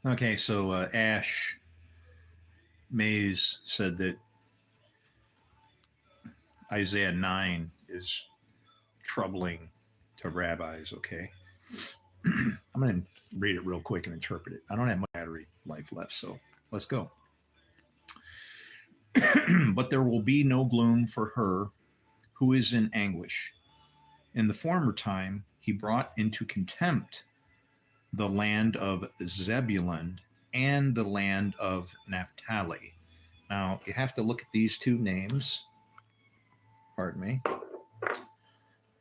Okay, so Ash Mays said that Isaiah 9 is troubling to rabbis, okay? I'm going to read it real quick and interpret it. I don't have much battery life left, so let's go. But there will be no gloom for her who is in anguish. In the former time, he brought into contempt the land of Zebulun and the land of Naphtali. Now, you have to look at these two names. Pardon me.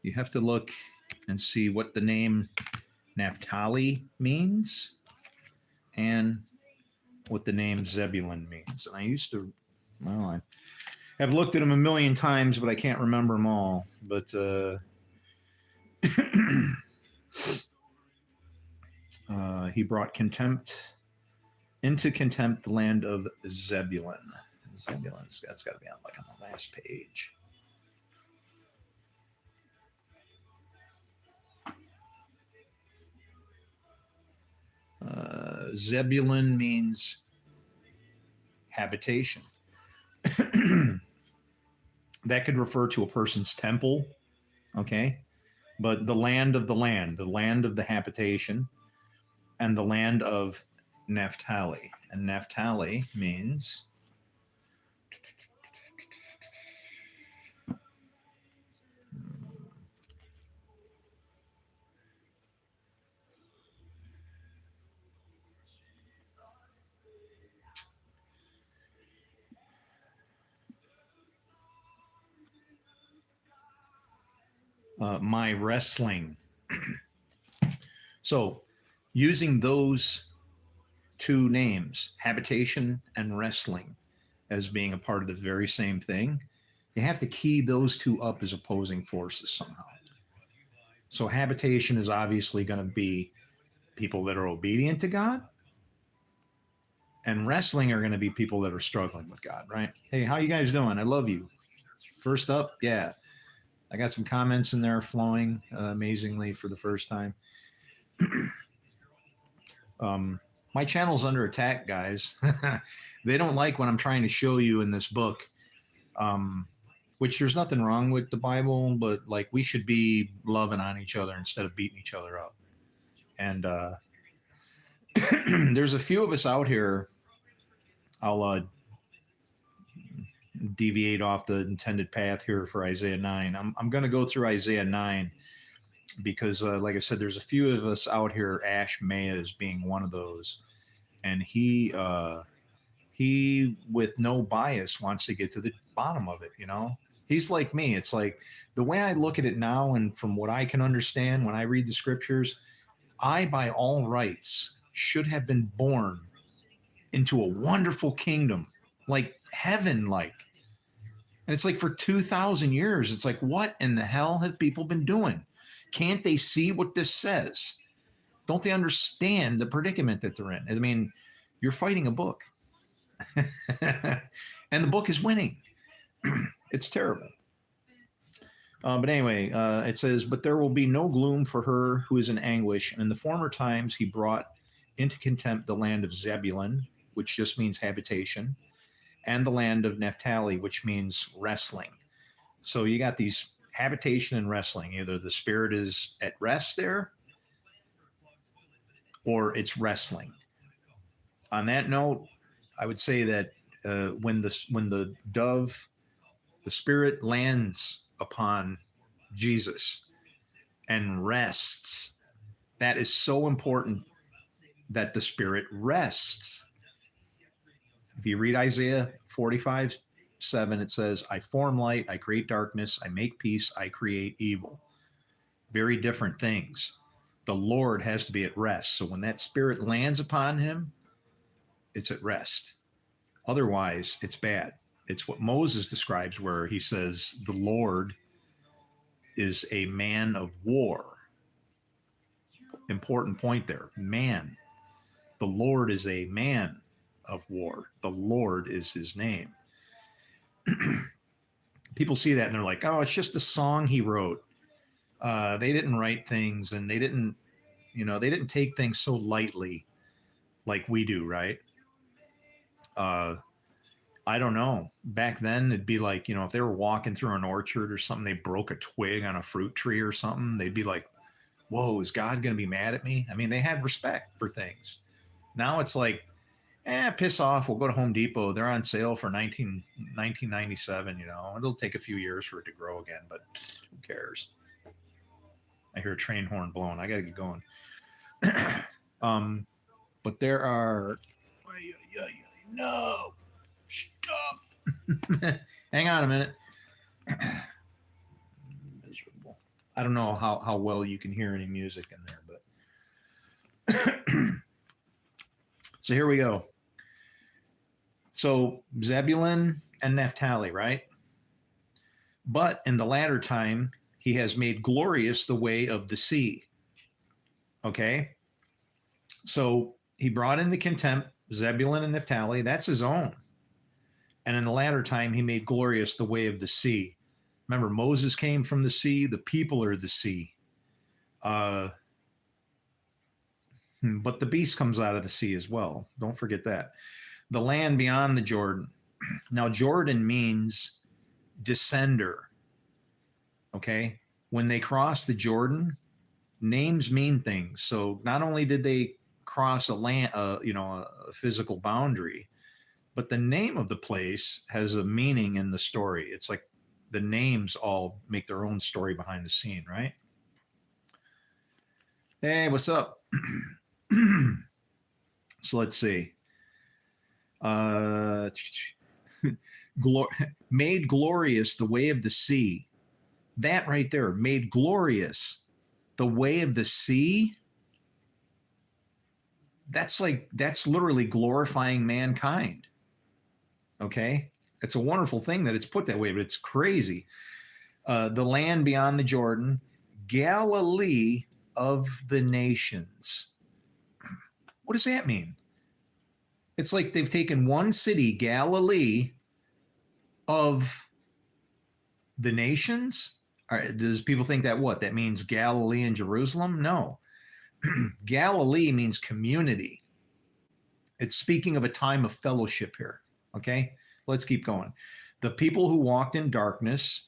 You have to look and see what the name Naphtali means and what the name Zebulun means. And I used to, well, I have looked at them a million times, but I can't remember them all. But he brought into contempt the land of Zebulun. Zebulun's that's got to be on like on the last page. Zebulun means habitation. That could refer to a person's temple, okay? But the land of the habitation, and the land of Naphtali. And Naphtali means my wrestling. So, using those two names, habitation and wrestling, as being a part of the very same thing, you have to key those two up as opposing forces somehow. So, habitation is obviously going to be people that are obedient to God, and wrestling are going to be people that are struggling with God, right? Hey, how you guys doing? I love you. First up, yeah. I got some comments in there flowing amazingly for the first time. My channel's under attack, guys. They don't like what I'm trying to show you in this book, which there's nothing wrong with the Bible, but like we should be loving on each other instead of beating each other up. And there's a few of us out here. I'll deviate off the intended path here for Isaiah 9. I'm going to go through Isaiah 9 because, like I said, there's a few of us out here, Ash Mayes being one of those. And he, with no bias, wants to get to the bottom of it, you know? He's like me. It's like the way I look at it now, and from what I can understand when I read the scriptures, I, by all rights, should have been born into a wonderful kingdom, like heaven, like. And it's like for 2,000 years, it's like, what in the hell have people been doing? Can't they see what this says? Don't they understand the predicament that they're in? I mean, you're fighting a book. And the book is winning. It's terrible. But anyway, it says, but there will be no gloom for her who is in anguish. And in the former times, he brought into contempt the land of Zebulun, which just means habitation, and the land of Naphtali, which means wrestling. So you got these habitation and wrestling. Either the spirit is at rest there, or it's wrestling. On that note, I would say that when the dove, the spirit lands upon Jesus and rests, that is so important that the spirit rests. If you read Isaiah 45, 7, it says, I form light, I create darkness, I make peace, I create evil. Very different things. The Lord has to be at rest. So when that spirit lands upon him, it's at rest. Otherwise, it's bad. It's what Moses describes, where he says, the Lord is a man of war. Important point there. Man. The Lord is a man of war. The Lord is his name. People see that and they're like, oh, it's just a song he wrote. They didn't write things, and they didn't take things so lightly like we do, right? I don't know. Back then, it'd be like, if they were walking through an orchard or something, they broke a twig on a fruit tree or something, they'd be like, whoa, is God going to be mad at me? I mean, they had respect for things. Now it's like, piss off. We'll go to Home Depot. They're on sale for 1997. It'll take a few years for it to grow again, but who cares? I hear a train horn blowing. I got to get going. But there are, no, stop. Hang on a minute. Miserable. I don't know how well you can hear any music in there, but so here we go. So Zebulun and Naphtali, right? But in the latter time, he has made glorious the way of the sea. Okay? So he brought into contempt Zebulun and Naphtali. That's his own. And in the latter time, he made glorious the way of the sea. Remember, Moses came from the sea. The people are the sea. But the beast comes out of the sea as well. Don't forget that. The land beyond the Jordan. Now, Jordan means descender. Okay? When they cross the Jordan, names mean things. So not only did they cross a land, a physical boundary, but the name of the place has a meaning in the story. It's like the names all make their own story behind the scene, right? Hey, what's up? So let's see. Made glorious the way of the sea. That right there, made glorious the way of the sea. That's literally glorifying mankind. Okay? It's a wonderful thing that it's put that way, but it's crazy. The land beyond the Jordan, Galilee of the nations. What does that mean? It's like they've taken one city, Galilee, of the nations. Does people think that means Galilee and Jerusalem? No. Galilee means community. It's speaking of a time of fellowship here. Okay, let's keep going. The people who walked in darkness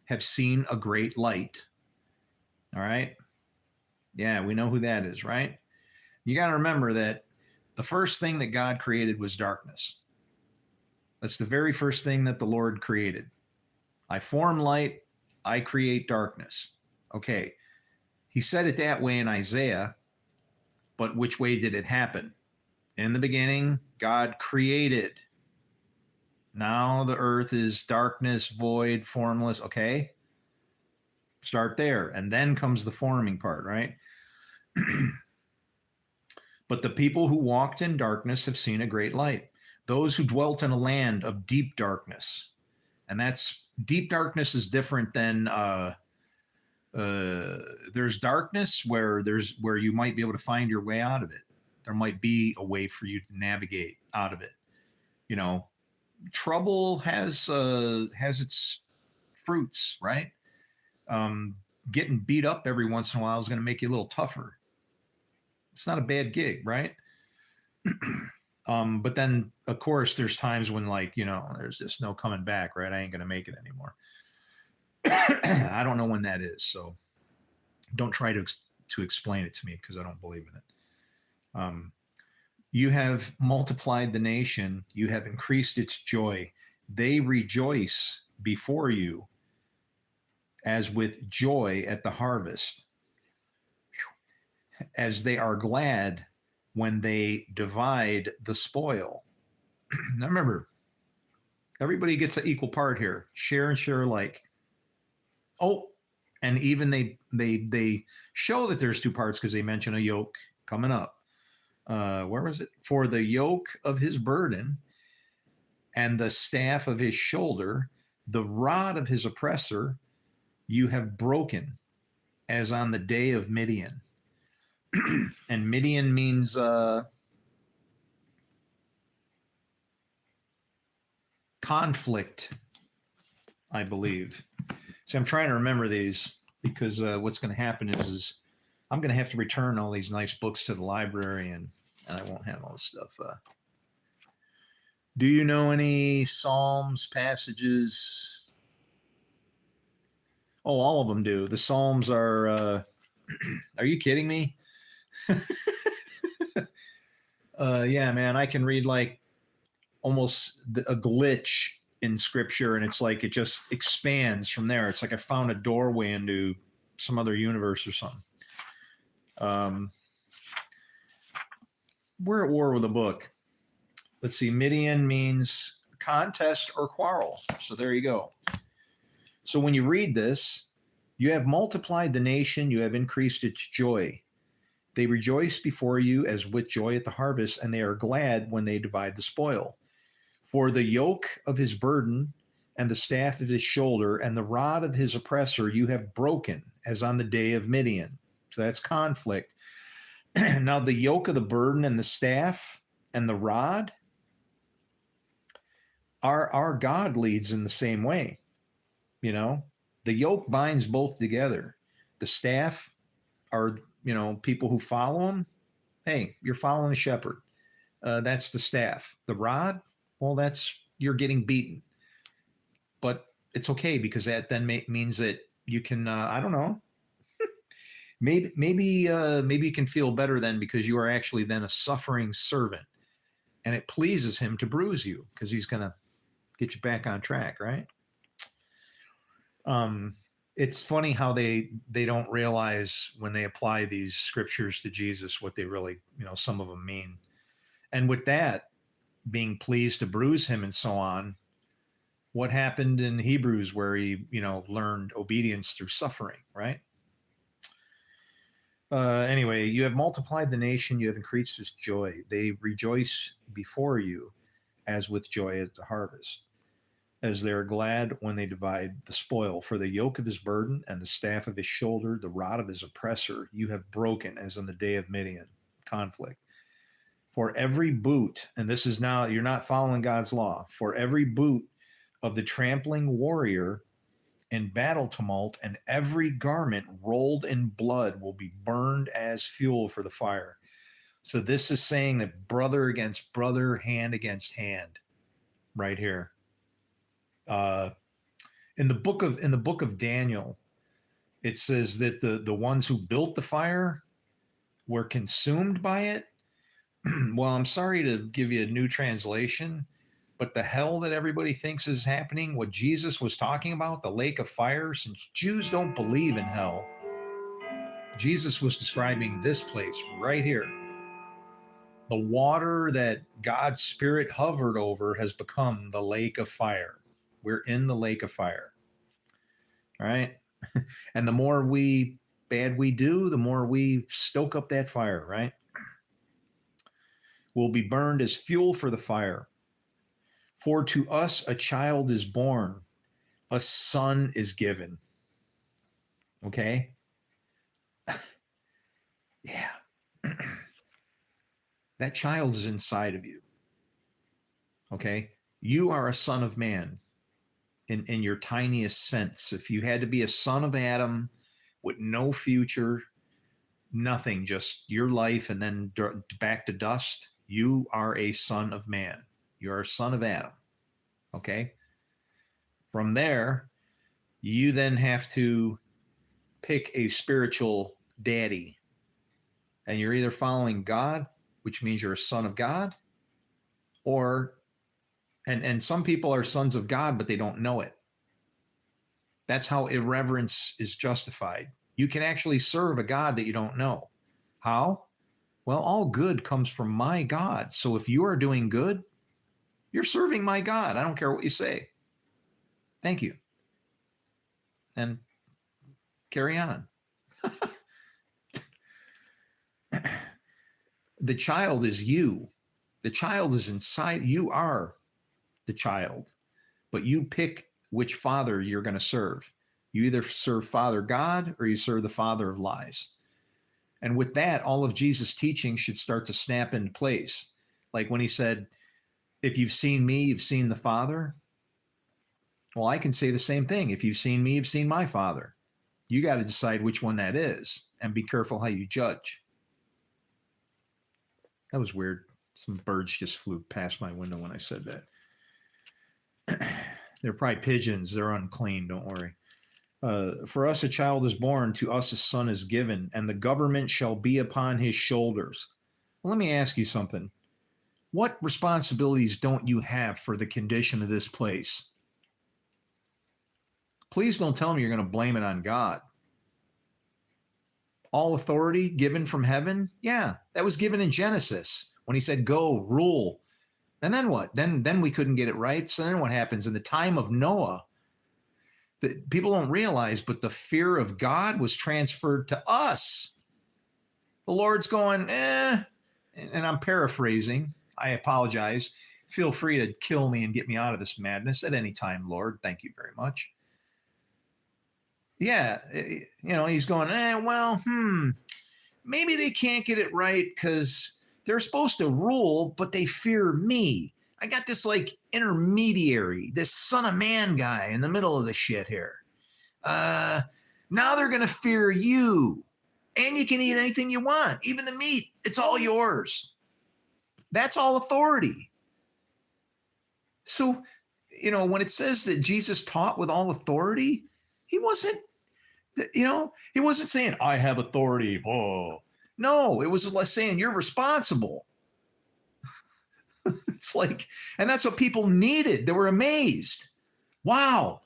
have seen a great light. All right. Yeah, we know who that is, right? You got to remember that the first thing that God created was darkness. That's the very first thing that the Lord created. I form light, I create darkness. Okay. He said it that way in Isaiah, but which way did it happen? In the beginning, God created. Now the earth is darkness, void, formless. Okay. Start there. And then comes the forming part, right? But the people who walked in darkness have seen a great light. Those who dwelt in a land of deep darkness. And that's deep darkness is different than there's darkness where you might be able to find your way out of it. There might be a way for you to navigate out of it. Trouble has its fruits, right? Getting beat up every once in a while is going to make you a little tougher. It's not a bad gig, right? But then, of course, there's times when, there's just no coming back, right? I ain't going to make it anymore. I don't know when that is, so don't try to explain it to me because I don't believe in it. You have multiplied the nation. You have increased its joy. They rejoice before you as with joy at the harvest, as they are glad when they divide the spoil. Now remember, Everybody gets an equal part here. Share and share alike. Oh, and even they show that there's two parts because they mention a yoke coming up. Where was it? For the yoke of his burden and the staff of his shoulder, the rod of his oppressor, you have broken, as on the day of Midian. And Midian means conflict, I believe. See, I'm trying to remember these because what's going to happen is I'm going to have to return all these nice books to the library, and I won't have all this stuff. Do you know any Psalms passages? Oh, all of them do. The Psalms are. Are you kidding me? Yeah, man, I can read like almost a glitch in scripture, and it's like it just expands from there. It's like I found a doorway into some other universe or something. We're at war with a book. Let's see. Midian means contest or quarrel. So there you go. So when you read this, you have multiplied the nation, you have increased its joy. They rejoice before you as with joy at the harvest, and they are glad when they divide the spoil. For the yoke of his burden and the staff of his shoulder and the rod of his oppressor you have broken, as on the day of Midian. So that's conflict. Now, the yoke of the burden and the staff and the rod, our God leads in the same way. You know, the yoke binds both together. The staff are, people who follow him. Hey, you're following a shepherd. That's the staff. The rod, well, that's you're getting beaten. But it's okay because that then means that you can, I don't know, maybe you can feel better then because you are actually then a suffering servant, and it pleases him to bruise you because he's going to get you back on track, right? It's funny how they don't realize when they apply these scriptures to Jesus what they really, some of them mean. And with that, being pleased to bruise him and so on, what happened in Hebrews where he, learned obedience through suffering, right? Anyway, you have multiplied the nation, you have increased its joy. They rejoice before you as with joy at the harvest, as they are glad when they divide the spoil. For the yoke of his burden and the staff of his shoulder, the rod of his oppressor, you have broken, as on the day of Midian, conflict. For every boot, and this is now, you're not following God's law, for every boot of the trampling warrior in battle tumult, and every garment rolled in blood will be burned as fuel for the fire. So this is saying that brother against brother, hand against hand, right here. In the book of Daniel, it says that the ones who built the fire were consumed by it. Well, I'm sorry to give you a new translation, but the hell that everybody thinks is happening, what Jesus was talking about, the lake of fire, since Jews don't believe in hell, Jesus was describing this place right here. The water that God's Spirit hovered over has become the lake of fire. We're in the lake of fire. All right. And the more bad we do, the more we stoke up that fire, right? Will be burned as fuel for the fire. For to us a child is born, a son is given. Okay? Yeah. That child is inside of you. Okay? You are a son of man in your tiniest sense. If you had to be a son of Adam with no future, nothing, just your life and then back to dust, you are a son of man. You're a son of Adam. Okay? From there, you then have to pick a spiritual daddy. And you're either following God, which means you're a son of God, or and some people are sons of God, but they don't know it. That's how irreverence is justified. You can actually serve a God that you don't know. How? Well, all good comes from my God. So if you are doing good, You're serving my God. I don't care what you say. Thank you. And carry on. The child is you. The child is inside. You are the child, but you pick which father you're going to serve. You either serve Father God or you serve the father of lies. And with that, all of Jesus' teaching should start to snap into place. Like when he said, if you've seen me, you've seen the Father. Well, I can say the same thing. If you've seen me, you've seen my Father. You got to decide which one that is and be careful how you judge. That was weird. Some birds just flew past my window when I said that. They're probably pigeons. They're unclean. Don't worry. For us a child is born, to us a son is given, and the government shall be upon his shoulders. Well, let me ask you something. What responsibilities don't you have for the condition of this place? Please don't tell me you're going to blame it on God. All authority given from heaven? Yeah, that was given in Genesis when he said, go, rule. And then what? Then we couldn't get it right. So then what happens? In the time of Noah, that people don't realize, but the fear of God was transferred to us. The Lord's going, and I'm paraphrasing. I apologize. Feel free to kill me and get me out of this madness at any time, Lord. Thank you very much. Yeah, he's going, maybe they can't get it right because they're supposed to rule, but they fear me. I got this like intermediary, this son of man guy in the middle of the shit here. Now they're going to fear you. And you can eat anything you want, even the meat. It's all yours. That's all authority. So, when it says that Jesus taught with all authority, he wasn't saying, I have authority. Whoa. No, it was like saying you're responsible. It's like, and that's what people needed. They were amazed. Wow,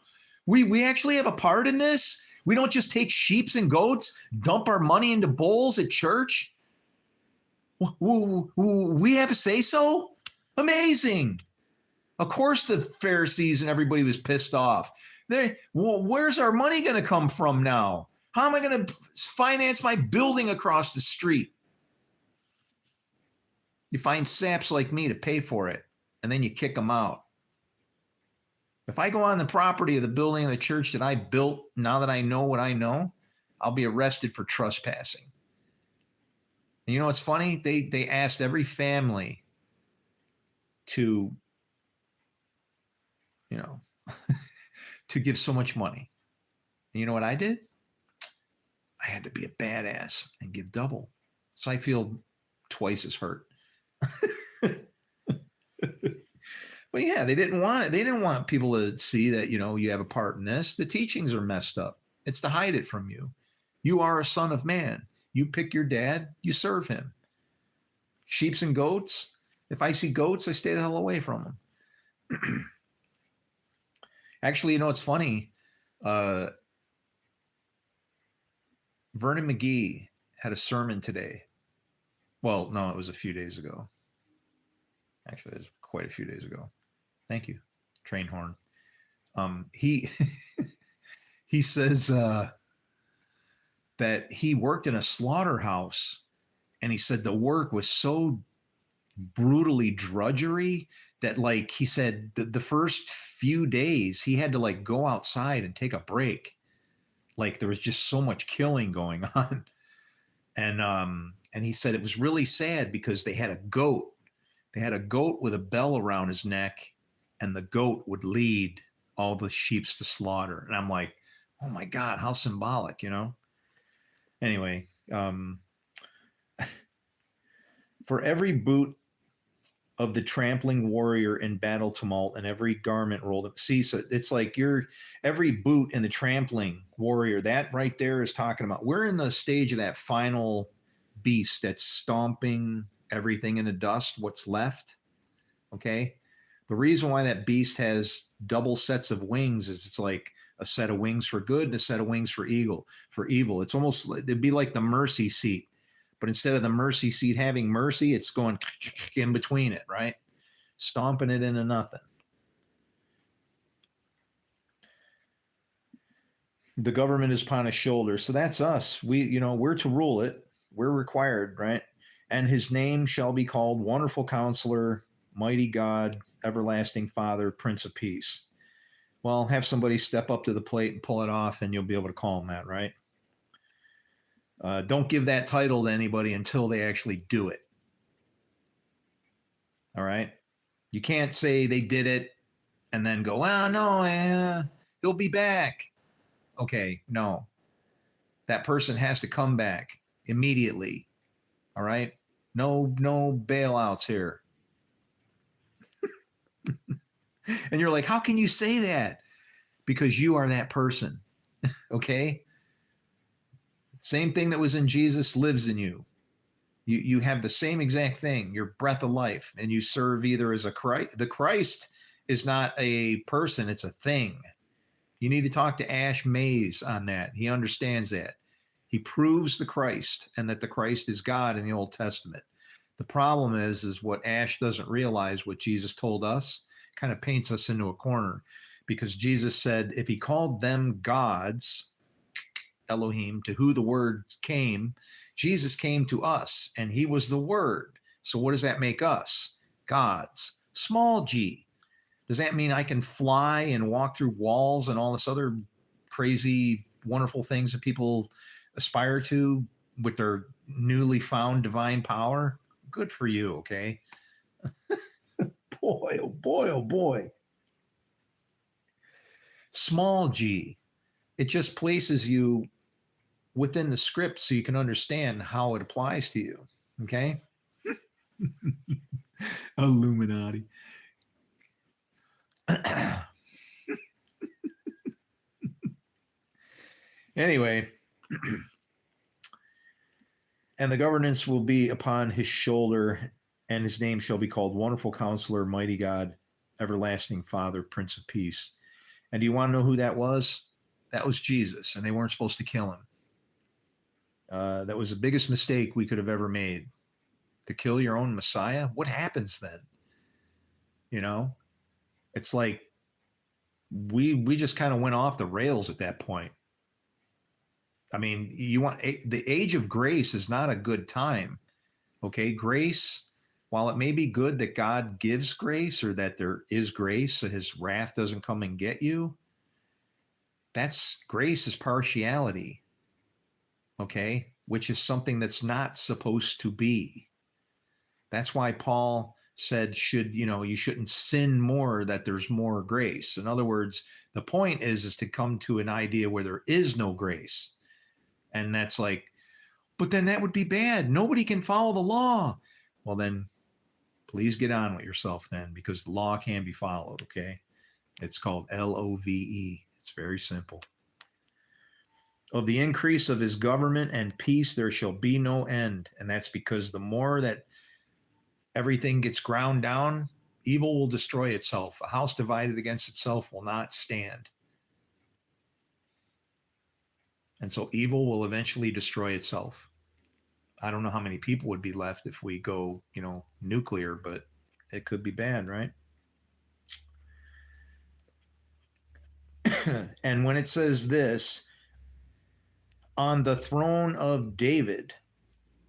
we actually have a part in this. We don't just take sheep and goats, dump our money into bowls at church. We have a say so? Amazing. Of course the Pharisees and everybody was pissed off. Where's our money going to come from now? How am I going to finance my building across the street? You find saps like me to pay for it, and then you kick them out. If I go on the property of the building of the church that I built, now that I know what I know, I'll be arrested for trespassing. And you know what's funny? They asked every family to, to give so much money. And you know what I did? I had to be a badass and give double. So I feel twice as hurt. But yeah, they didn't want it. They didn't want people to see that, you have a part in this. The teachings are messed up. It's to hide it from you. You are a son of man. You pick your dad, you serve him. Sheeps and goats. If I see goats, I stay the hell away from them. Actually, it's funny. Vernon McGee had a sermon today. Well, no, it was a few days ago. Actually, it was quite a few days ago. Thank you, train horn. He he says that he worked in a slaughterhouse, and he said the work was so brutally drudgery that, like, he said the first few days he had to like go outside and take a break. Like there was just so much killing going on. And he said it was really sad because they had a goat. They had a goat with a bell around his neck, and the goat would lead all the sheep to slaughter. And I'm like, oh my God, how symbolic, Anyway, for every boot of the trampling warrior in battle tumult and every garment rolled up. See, so it's like every boot in the trampling warrior, that right there is talking about, we're in the stage of that final beast that's stomping everything in the dust, what's left. Okay. The reason why that beast has double sets of wings is it's like a set of wings for good and a set of wings for evil. It's almost, it'd be like the mercy seat. But instead of the mercy seat having mercy, it's going in between it, right? stomping it into nothing. The government is upon his shoulders. So that's us. We're to rule it. We're required, right? And his name shall be called Wonderful Counselor, Mighty God, Everlasting Father, Prince of Peace. Well, have somebody step up to the plate and pull it off, and you'll be able to call him that, right? Don't give that title to anybody until they actually do it. All right? You can't say they did it and then go, well, no, he'll be back. Okay, no. That person has to come back immediately. All right? No bailouts here. And you're like, how can you say that? Because you are that person. Okay? Same thing that was in Jesus lives in you. You have the same exact thing, your breath of life, and you serve either as a Christ. The Christ is not a person, it's a thing. You need to talk to Ash Mays on that. He understands that. He proves the Christ and that the Christ is God in the Old Testament. The problem is what Ash doesn't realize, what Jesus told us, kind of paints us into a corner, because Jesus said if he called them gods, Elohim, to who the word came, Jesus came to us and he was the word. So what does that make us? Gods. Small g. Does that mean I can fly and walk through walls and all this other crazy, wonderful things that people aspire to with their newly found divine power? Good for you, okay? Boy, oh boy, oh boy. Small g. It just places you within the script so you can understand how it applies to you, okay? Illuminati. Anyway, and the governance will be upon his shoulder, and his name shall be called Wonderful Counselor, Mighty God, Everlasting Father, Prince of Peace. And do you want to know who that was? That was Jesus, and they weren't supposed to kill him. That was the biggest mistake we could have ever made. To kill your own Messiah? What happens then? You know? It's like we just kind of went off the rails at that point. I mean, the age of grace is not a good time. Okay, grace, while it may be good that God gives grace or that there is grace so his wrath doesn't come and get you, that's grace is partiality. Okay, which is something that's not supposed to be. That's why Paul said you shouldn't sin more, that there's more grace. In other words, the point is to come to an idea where there is no grace. And that's like, but then that would be bad. Nobody can follow the law. Well, then please get on with yourself then, because the law can be followed, okay? It's called LOVE. It's very simple. Of the increase of his government and peace there shall be no end. And that's because the more that everything gets ground down, evil will destroy itself. A house divided against itself will not stand. And so evil will eventually destroy itself. I don't know how many people would be left if we go, nuclear, but it could be bad, right? And when it says this, on the throne of David.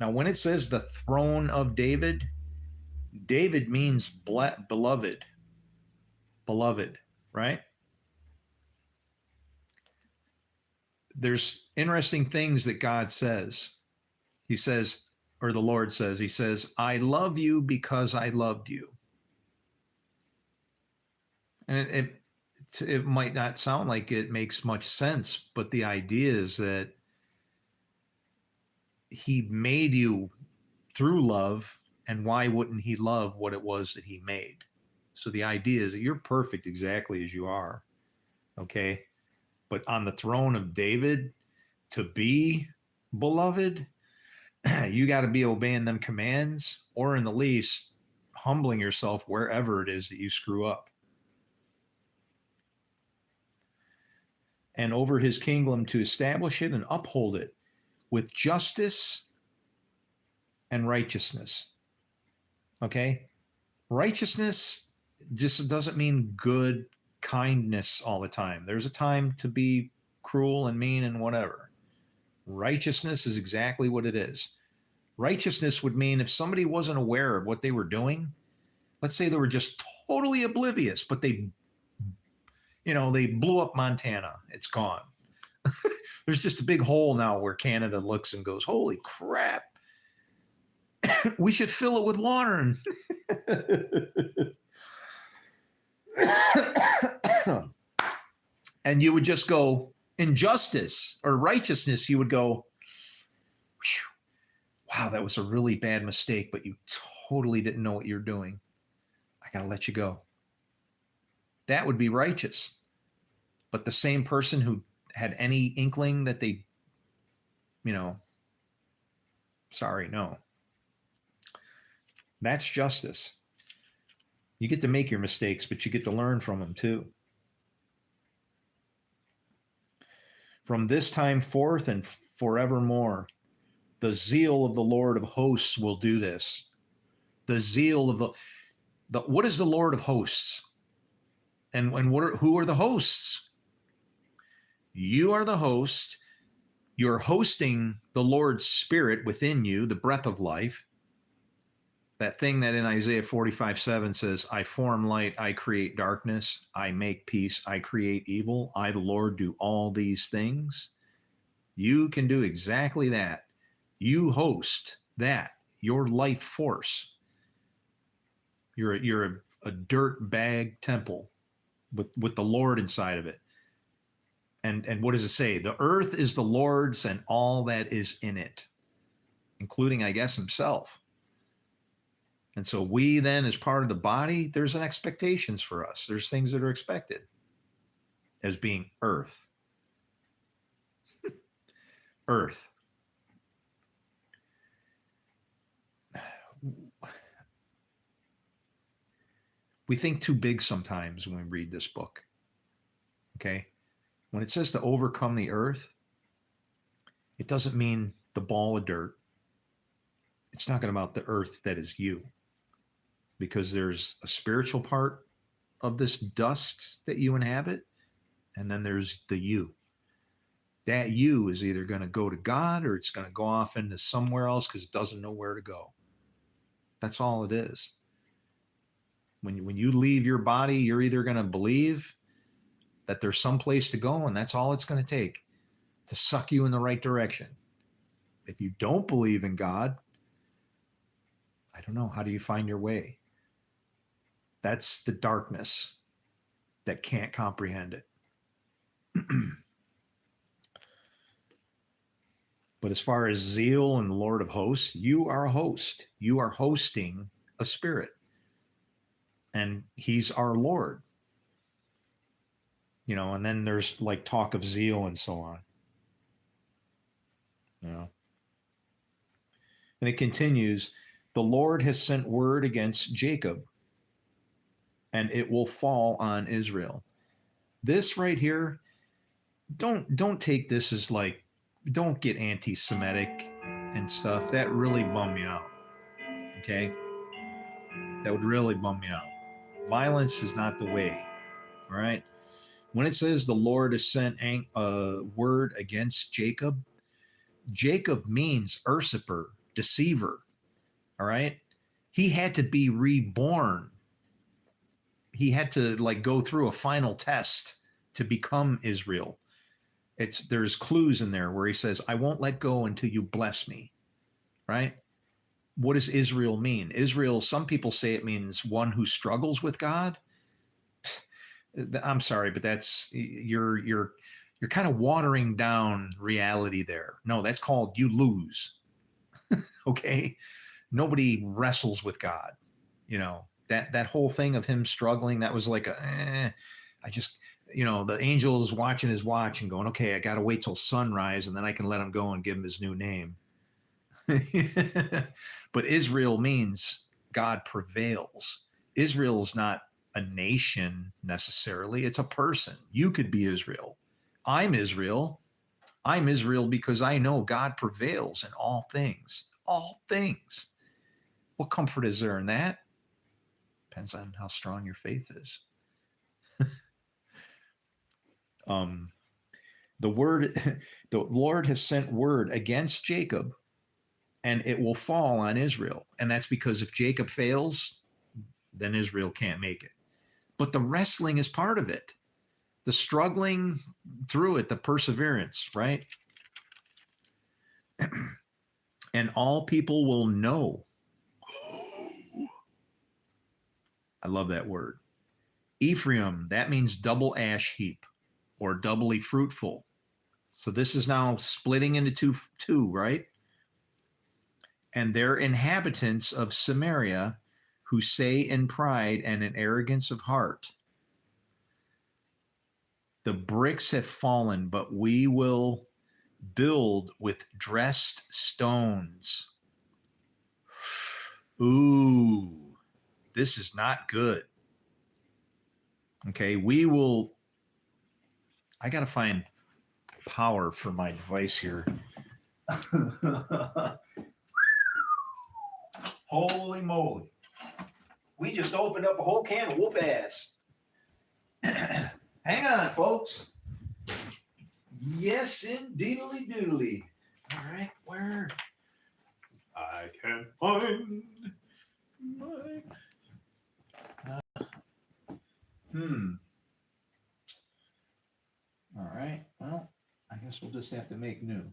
Now, when it says the throne of David, David means beloved. Beloved, right? There's interesting things that God says. He says, or the Lord says, he says, I love you because I loved you. And it might not sound like it makes much sense, but the idea is that he made you through love, and why wouldn't he love what it was that he made? So the idea is that you're perfect exactly as you are, okay? But on the throne of David, to be beloved, you got to be obeying them commands, or in the least, humbling yourself wherever it is that you screw up. And over his kingdom to establish it and uphold it with justice and righteousness. Okay? Righteousness just doesn't mean good kindness all the time. There's a time to be cruel and mean and whatever. Righteousness is exactly what it is. Righteousness would mean if somebody wasn't aware of what they were doing, let's say they were just totally oblivious, but they blew up Montana. It's gone. There's just a big hole now where Canada looks and goes, holy crap. We should fill it with water. And you would just go, injustice or righteousness, you would go, wow, that was a really bad mistake, but you totally didn't know what you're doing. I got to let you go. That would be righteous. But the same person who had any inkling that they, sorry, no. That's justice. You get to make your mistakes, but you get to learn from them too. From this time forth and forevermore, the zeal of the Lord of hosts will do this. The zeal of the what is the Lord of hosts? And who are the hosts? You are the host. You're hosting the Lord's Spirit within you, the breath of life. That thing that in Isaiah 45:7 says, I form light, I create darkness, I make peace, I create evil. I, the Lord, do all these things. You can do exactly that. You host that, your life force. You're a dirt bag temple with the Lord inside of it. And what does it say? The earth is the Lord's and all that is in it, including, I guess, himself. And so we then, as part of the body, there's an expectations for us. There's things that are expected as being earth. Earth. We think too big sometimes when we read this book. Okay? When it says to overcome the earth, it doesn't mean the ball of dirt. It's talking about the earth that is you. Because there's a spiritual part of this dust that you inhabit, and then there's the you. That you is either going to go to God or it's going to go off into somewhere else because it doesn't know where to go. That's all it is. When you leave your body, you're either going to believe that there's some place to go, and that's all it's going to take to suck you in the right direction. If you don't believe in God, I don't know, how do you find your way? That's the darkness that can't comprehend it. But as far as zeal and the Lord of hosts, you are a host. You are hosting a spirit. And he's our Lord. And then there's like talk of zeal and so on. And it continues, the Lord has sent word against Jacob, and it will fall on Israel. This right here, don't take this as like, don't get anti-Semitic and stuff. That really bummed me out. Okay? That would really bum me out. Violence is not the way. All right? When it says the Lord has sent a word against Jacob, Jacob means usurper, deceiver. All right? He had to be reborn. He had to go through a final test to become Israel. There's clues in there where he says, I won't let go until you bless me. Right? What does Israel mean? Israel, some people say it means one who struggles with God. I'm sorry, but that's you're kind of watering down reality there. No, that's called you lose. Okay? Nobody wrestles with God. That whole thing of him struggling, that was like the angel is watching his watch and going, okay, I got to wait till sunrise and then I can let him go and give him his new name. But Israel means God prevails. Israel is not a nation necessarily. It's a person. You could be Israel. I'm Israel. I'm Israel because I know God prevails in all things. All things. What comfort is there in that? Depends on how strong your faith is. The word, the Lord has sent word against Jacob, and it will fall on Israel. And that's because if Jacob fails, then Israel can't make it. But the wrestling is part of it. The struggling through it, the perseverance, right? And all people will know. I love that word. Ephraim, that means double ash heap or doubly fruitful. So this is now splitting into two, right? And their inhabitants of Samaria, who say in pride and in arrogance of heart, the bricks have fallen, but we will build with dressed stones. Ooh, this is not good. Okay, we will. I got to find power for my device here. Holy moly. We just opened up a whole can of whoop ass. Hang on, folks. Yes, indeedly doodly. All right, where? I can't find my. All right, well, I guess we'll just have to make new.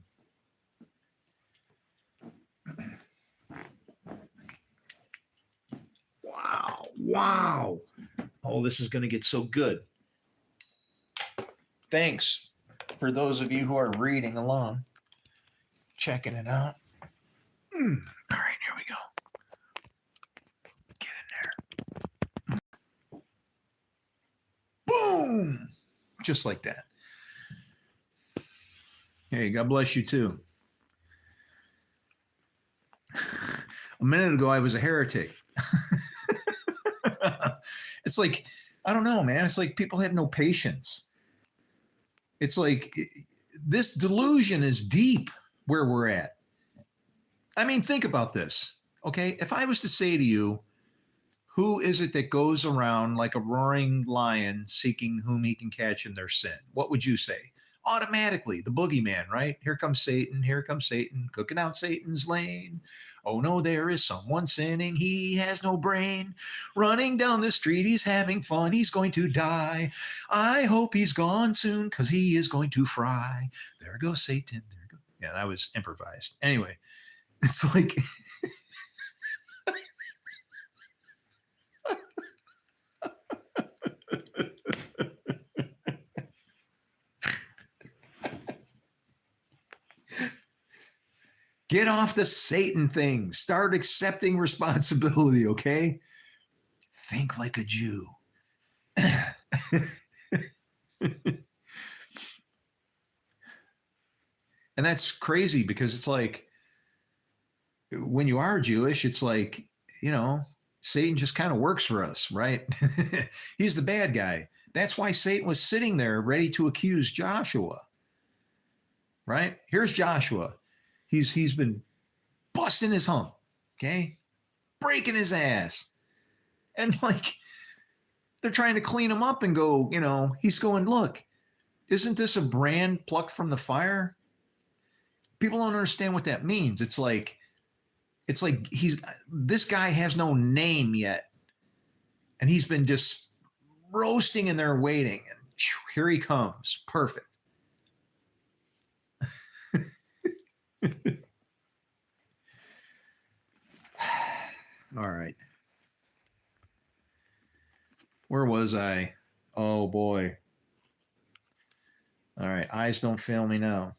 Wow. Oh, this is going to get so good. Thanks for those of you who are reading along, checking it out. All right, here we go. Get in there. Boom! Just like that. Hey, God bless you too. A minute ago, I was a heretic. It's like, I don't know, man. It's like people have no patience. It's like this delusion is deep where we're at. I mean, think about this, okay? If I was to say to you, who is it that goes around like a roaring lion seeking whom he can catch in their sin? What would you say? Automatically, the boogeyman, right? Here comes Satan, cooking out Satan's lane. Oh no, there is someone sinning, he has no brain. Running down the street, he's having fun, he's going to die. I hope he's gone soon, because he is going to fry. There goes Satan, there goes. Yeah, that was improvised. Anyway, it's like... Get off the Satan thing. Start accepting responsibility, okay? Think like a Jew. And that's crazy because it's like, when you are Jewish, it's like, you know, Satan just kind of works for us, right? He's the bad guy. That's why Satan was sitting there ready to accuse Joshua, right? Here's Joshua. He's been busting his hump, okay? Breaking his ass. And like, they're trying to clean him up and go, you know, he's going, look, isn't this a brand plucked from the fire? People don't understand what that means. It's like this guy has no name yet. And he's been just roasting in there waiting. And here he comes. Perfect. All right. Where was I? Oh boy. All right. Eyes don't fail me now.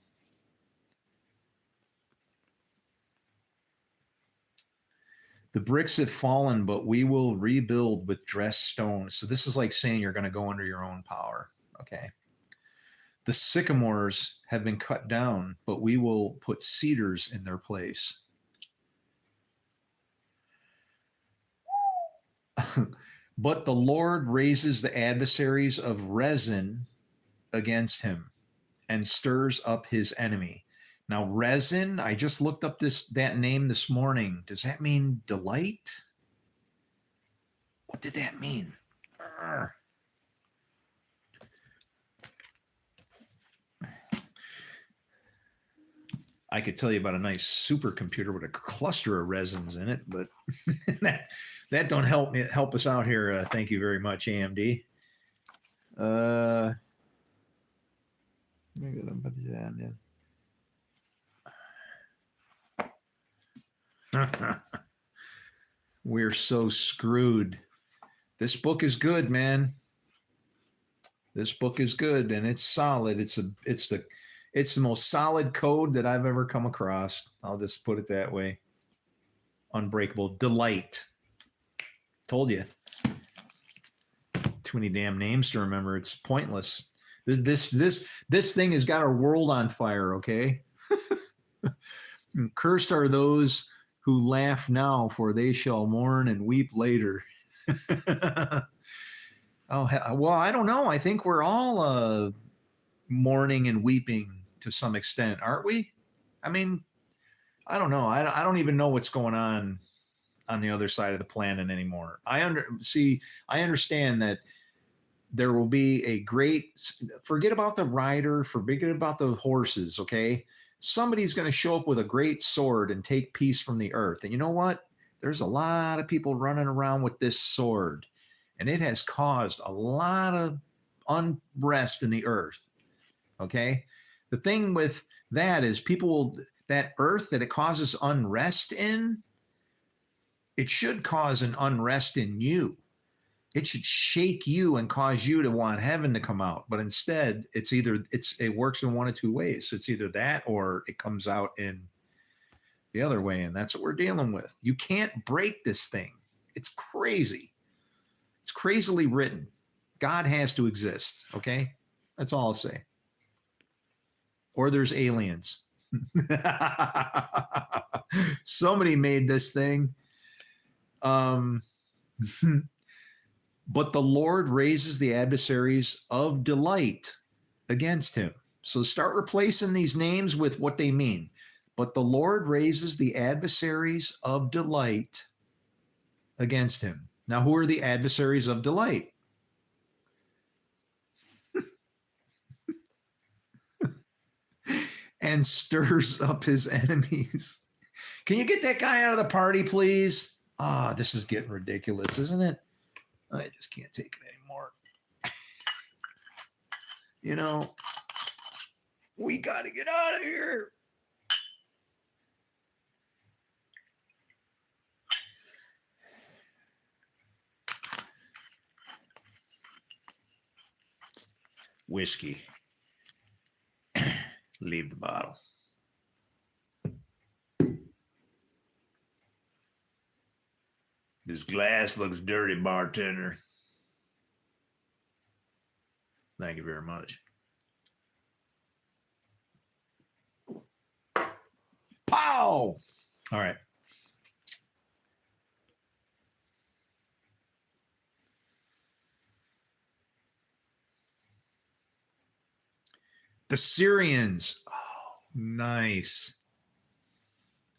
The bricks have fallen, but we will rebuild with dressed stones. So this is like saying you're going to go under your own power. Okay. The sycamores have been cut down, but we will put cedars in their place. But the Lord raises the adversaries of Rezin against him and stirs up his enemy. Now, Rezin, I just looked up that name this morning. Does that mean delight? What did that mean? Urgh. I could tell you about a nice supercomputer with a cluster of resins in it, but that don't help us out here. Thank you very much, AMD. We're so screwed. This book is good, man. This book is good, and it's solid. It's the most solid code that I've ever come across. I'll just put it that way. Unbreakable delight. Told you. Too many damn names to remember. It's pointless. This thing has got our world on fire. Okay. Cursed are those who laugh now, for they shall mourn and weep later. Oh well, I don't know. I think we're all mourning and weeping to some extent, aren't we? I mean, I don't know. I don't even know what's going on the other side of the planet anymore. I understand that there will be a great, forget about the rider, forget about the horses, okay? Somebody's going to show up with a great sword and take peace from the earth. And you know what? There's a lot of people running around with this sword, and it has caused a lot of unrest in the earth, okay? The thing with that is that earth that it causes unrest in, it should cause an unrest in you. It should shake you and cause you to want heaven to come out. But instead, it works in one of two ways. It's either that or it comes out in the other way. And that's what we're dealing with. You can't break this thing. It's crazy. It's crazily written. God has to exist. Okay. That's all I'll say. Or there's aliens. Somebody made this thing. But the Lord raises the adversaries of delight against him. So start replacing these names with what they mean. But the Lord raises the adversaries of delight against him. Now, who are the adversaries of delight? And stirs up his enemies. Can you get that guy out of the party, please? This is getting ridiculous, isn't it? I just can't take it anymore. You know, we got to get out of here. Whiskey. Leave the bottle. This glass looks dirty, bartender. Thank you very much. Pow! All right. The Syrians. Oh, nice.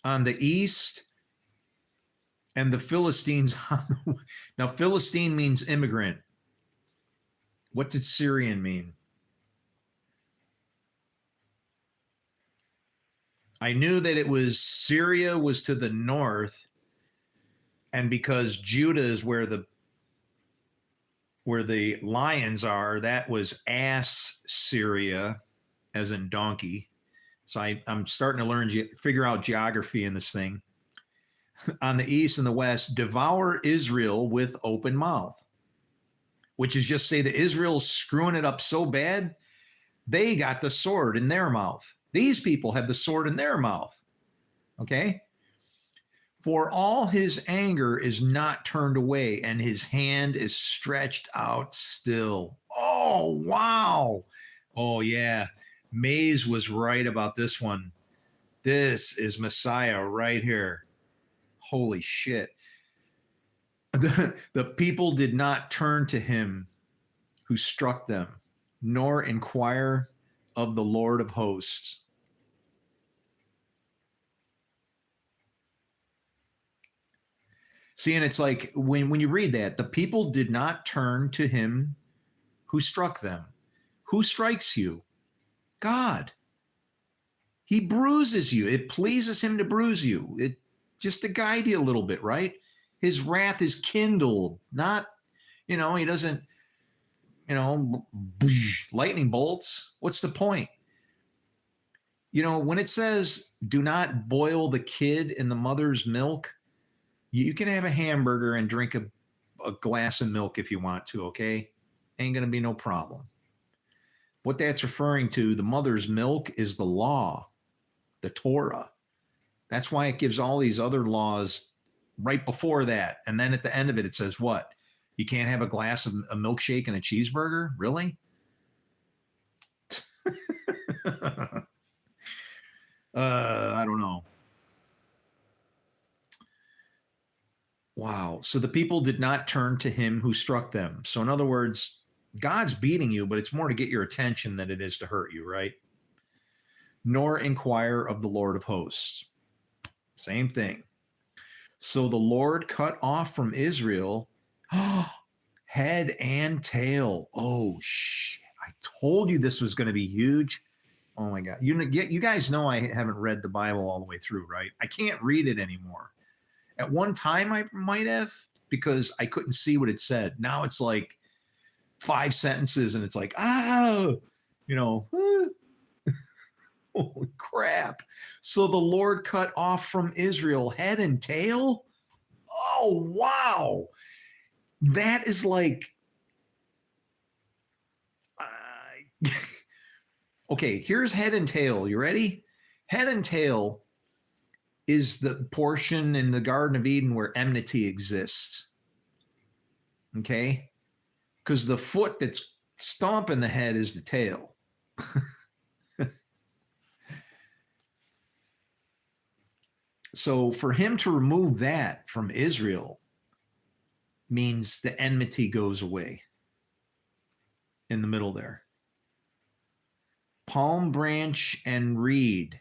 On the east, and the Philistines on the west. Now, Philistine means immigrant. What did Syrian mean? I knew that it was Syria was to the north, and because Judah is where the lions are, that was Assyria, as in donkey. So I'm starting to figure out geography in this thing. On the east and the west, devour Israel with open mouth, which is just say that Israel's screwing it up so bad, they got the sword in their mouth. These people have the sword in their mouth. Okay? For all his anger is not turned away, and his hand is stretched out still. Oh, wow. Oh, yeah. Mays was right about this one. This is Messiah right here. Holy shit. The people did not turn to him who struck them, nor inquire of the Lord of hosts. See, and it's like when you read that, the people did not turn to him who struck them. Who strikes you? God. He bruises you. It pleases him to bruise you. It just to guide you a little bit, right? His wrath is kindled, not, he doesn't, lightning bolts. What's the point? When it says do not boil the kid in the mother's milk, you can have a hamburger and drink a glass of milk if you want to, okay? Ain't going to be no problem. What that's referring to, the mother's milk, is the law, the Torah. That's why it gives all these other laws right before that. And then at the end of it, it says what? You can't have a glass of a milkshake and a cheeseburger? Really? I don't know. Wow. So the people did not turn to him who struck them. So in other words, God's beating you, but it's more to get your attention than it is to hurt you, right? Nor inquire of the Lord of hosts. Same thing. So the Lord cut off from Israel head and tail. Oh, shit. I told you this was going to be huge. Oh, my God. You guys know I haven't read the Bible all the way through, right? I can't read it anymore. At one time, I might have, because I couldn't see what it said. Now it's like 5 sentences, and it's like, holy crap. So the Lord cut off from Israel head and tail? Oh, wow. That is like, okay, here's head and tail. You ready? Head and tail is the portion in the Garden of Eden where enmity exists. Okay? Because the foot that's stomping the head is the tail. So for him to remove that from Israel means the enmity goes away in the middle there. Palm branch and reed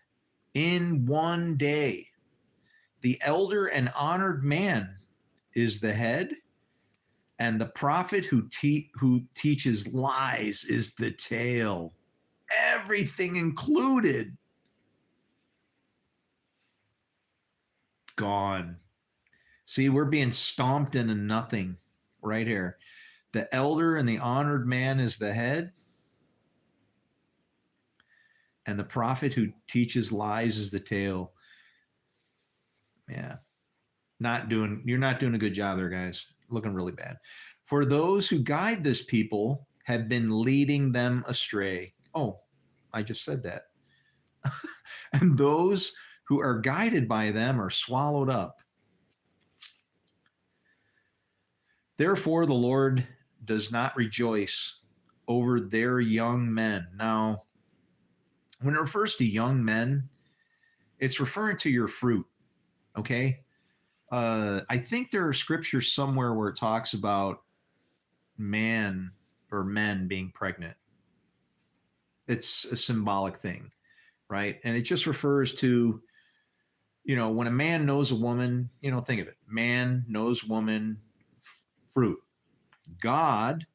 in one day. The elder and honored man is the head, and the prophet who teaches lies is the tail. Everything included. Gone. See, we're being stomped into nothing right here. The elder and the honored man is the head, and the prophet who teaches lies is the tail. Yeah. You're not doing a good job there, guys. Looking really bad. For those who guide this people have been leading them astray. Oh, I just said that. And those who are guided by them are swallowed up. Therefore, the Lord does not rejoice over their young men. Now, when it refers to young men, it's referring to your fruit, okay? I think there are scriptures somewhere where it talks about man or men being pregnant. It's a symbolic thing, right? And it just refers to, when a man knows a woman, think of it. Man knows woman, fruit. God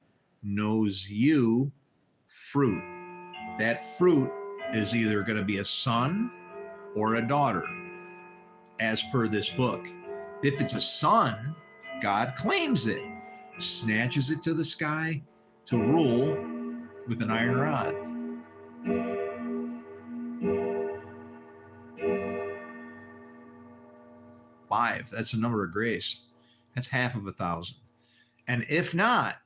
knows you, fruit. That fruit is either going to be a son or a daughter, as per this book. If it's a son, God claims it, snatches it to the sky to rule with an iron rod. Five, that's the number of grace. That's half of 1,000. And if not,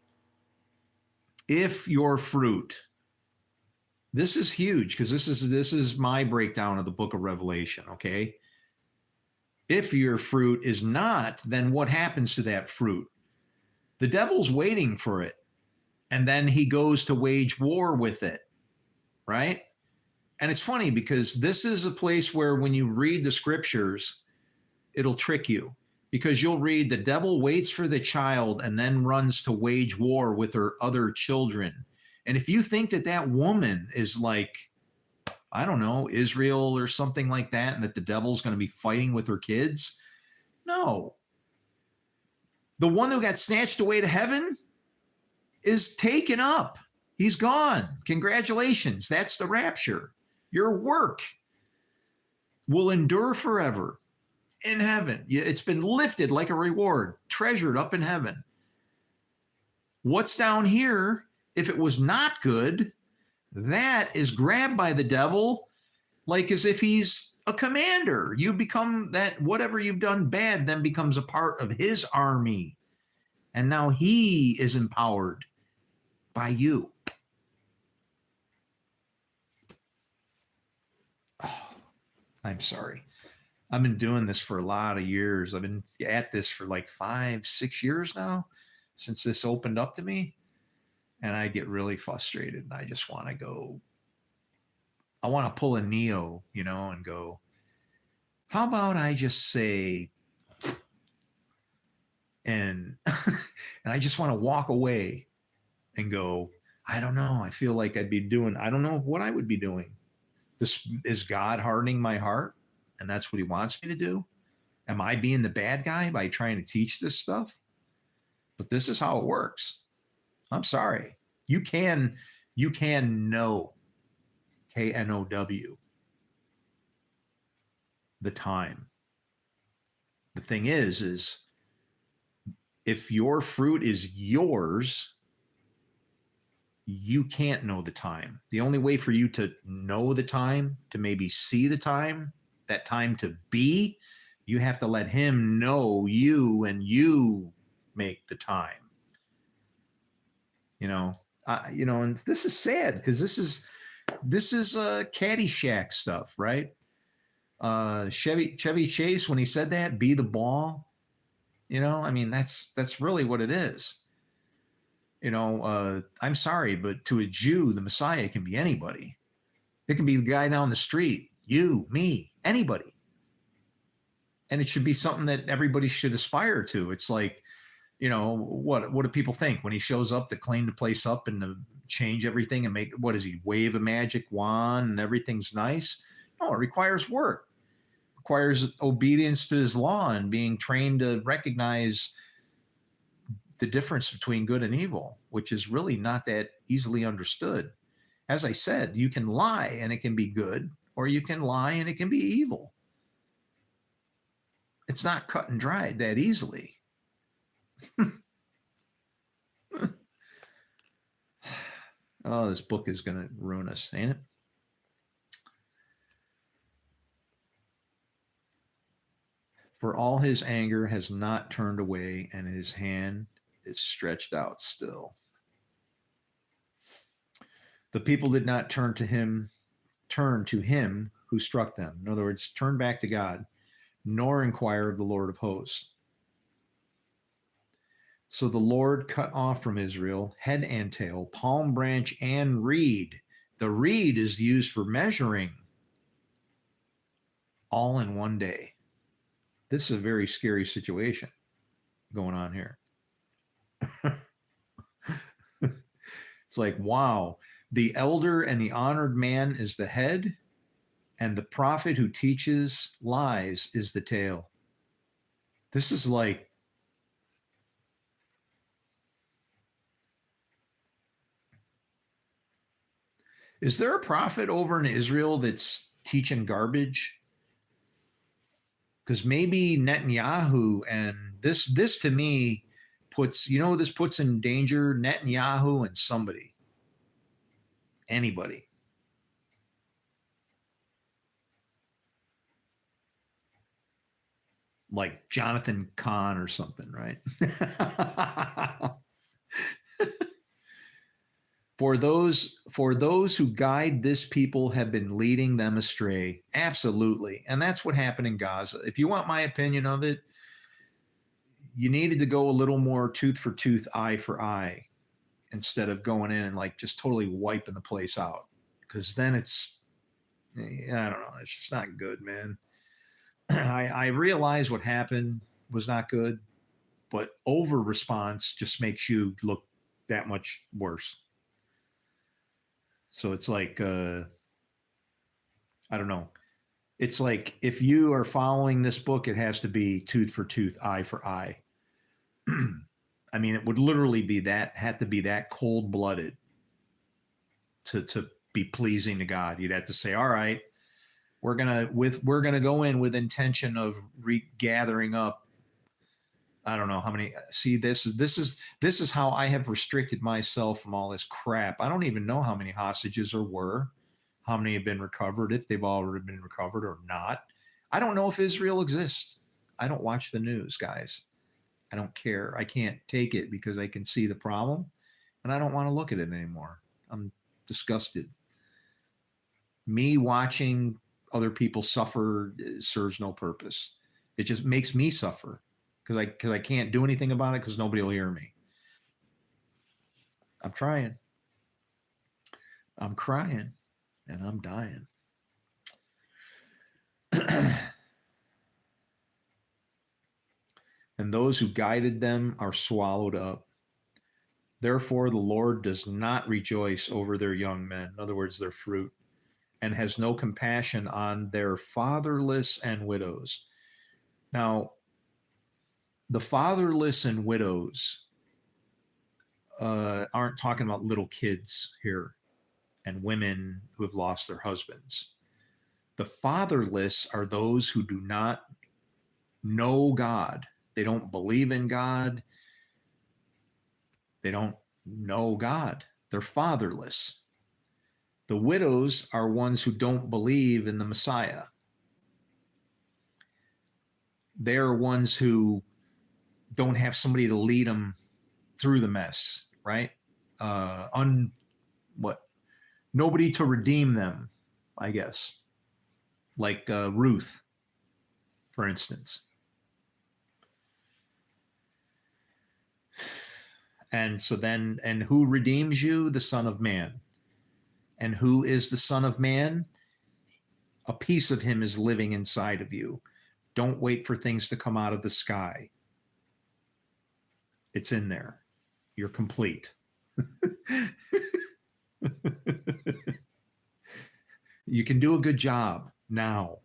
if your fruit, this is huge, because this is my breakdown of the book of Revelation, okay? If your fruit is not, then what happens to that fruit? The devil's waiting for it, and then he goes to wage war with it, right? And it's funny because this is a place where when you read the scriptures, it'll trick you, because you'll read the devil waits for the child and then runs to wage war with her other children. And if you think that that woman is like, I don't know, Israel or something like that, and that the devil's going to be fighting with her kids, no. The one who got snatched away to heaven is taken up. He's gone. Congratulations. That's the rapture. Your work will endure forever in heaven. It's been lifted like a reward, treasured up in heaven. What's down here, if it was not good, that is grabbed by the devil like as if he's a commander. You become that, whatever you've done bad then becomes a part of his army. And now he is empowered by you. Oh, I'm sorry. I've been doing this for a lot of years. I've been at this for like 5-6 years now since this opened up to me. And I get really frustrated and I just want to go, I want to pull a Neo, and go, how about I just say, and and I just want to walk away and go, I don't know. I feel like I'd be doing, I don't know what I would be doing. This is God hardening my heart, and that's what he wants me to do. Am I being the bad guy by trying to teach this stuff? But this is how it works. I'm sorry. You can know, KNOW, the time. The thing is if your fruit is yours, you can't know the time. The only way for you to know the time, to maybe see the time, that time to be, you have to let him know you and you make the time. And this is sad because this is Caddyshack stuff, right? Chevy Chase, when he said that, be the ball, that's really what it is. I'm sorry, but to a Jew, the Messiah can be anybody. It can be the guy down the street, you, me, anybody. And it should be something that everybody should aspire to. It's like, what do people think when he shows up to clean the place up and to change everything and make, what does he wave a magic wand and everything's nice? No, it requires work. It requires obedience to his law and being trained to recognize the difference between good and evil, which is really not that easily understood. As I said, you can lie and it can be good, or you can lie and it can be evil. It's not cut and dried that easily. Oh, this book is going to ruin us, ain't it? For all his anger has not turned away, and his hand is stretched out still. The people did not turn to him who struck them. In other words, turn back to God, nor inquire of the Lord of hosts. So the Lord cut off from Israel head and tail, palm branch and reed. The reed is used for measuring, all in one day. This is a very scary situation going on here. It's like, wow, the elder and the honored man is the head, and the prophet who teaches lies is the tail. This is like, is there a prophet over in Israel that's teaching garbage? Because maybe Netanyahu, and this to me puts, this puts in danger Netanyahu and somebody, anybody. Like Jonathan Kahn or something, right? For those who guide this people have been leading them astray. Absolutely. And that's what happened in Gaza. If you want my opinion of it, you needed to go a little more tooth for tooth, eye for eye, instead of going in and like just totally wiping the place out. Because then it's, I don't know, it's just not good, man. I realize what happened was not good, but over response just makes you look that much worse. So it's like, I don't know. It's like if you are following this book, it has to be tooth for tooth, eye for eye. I mean, it would literally be that, had to be that cold blooded to be pleasing to God. You'd have to say, all right, we're gonna go in with intention of regathering up. I don't know how many. See, this is how I have restricted myself from all this crap. I don't even know how many hostages there were, how many have been recovered, if they've already been recovered or not. I don't know if Israel exists. I don't watch the news, guys. I don't care. I can't take it because I can see the problem, and I don't want to look at it anymore. I'm disgusted. Me watching other people suffer serves no purpose. It just makes me suffer because I can't do anything about it because nobody will hear me. I'm trying. I'm crying, and I'm dying. And those who guided them are swallowed up. Therefore, the Lord does not rejoice over their young men, in other words, their fruit, and has no compassion on their fatherless and widows. Now, the fatherless and widows aren't talking about little kids here and women who have lost their husbands. The fatherless are those who do not know God. They don't believe in God. They don't know God. They're fatherless. The widows are ones who don't believe in the Messiah. They're ones who don't have somebody to lead them through the mess, right? Nobody to redeem them, I guess. Like Ruth, for instance. And so then, and who redeems you? The Son of Man. And who is the Son of Man? A piece of him is living inside of you. Don't wait for things to come out of the sky. It's in there. You're complete. You can do a good job now.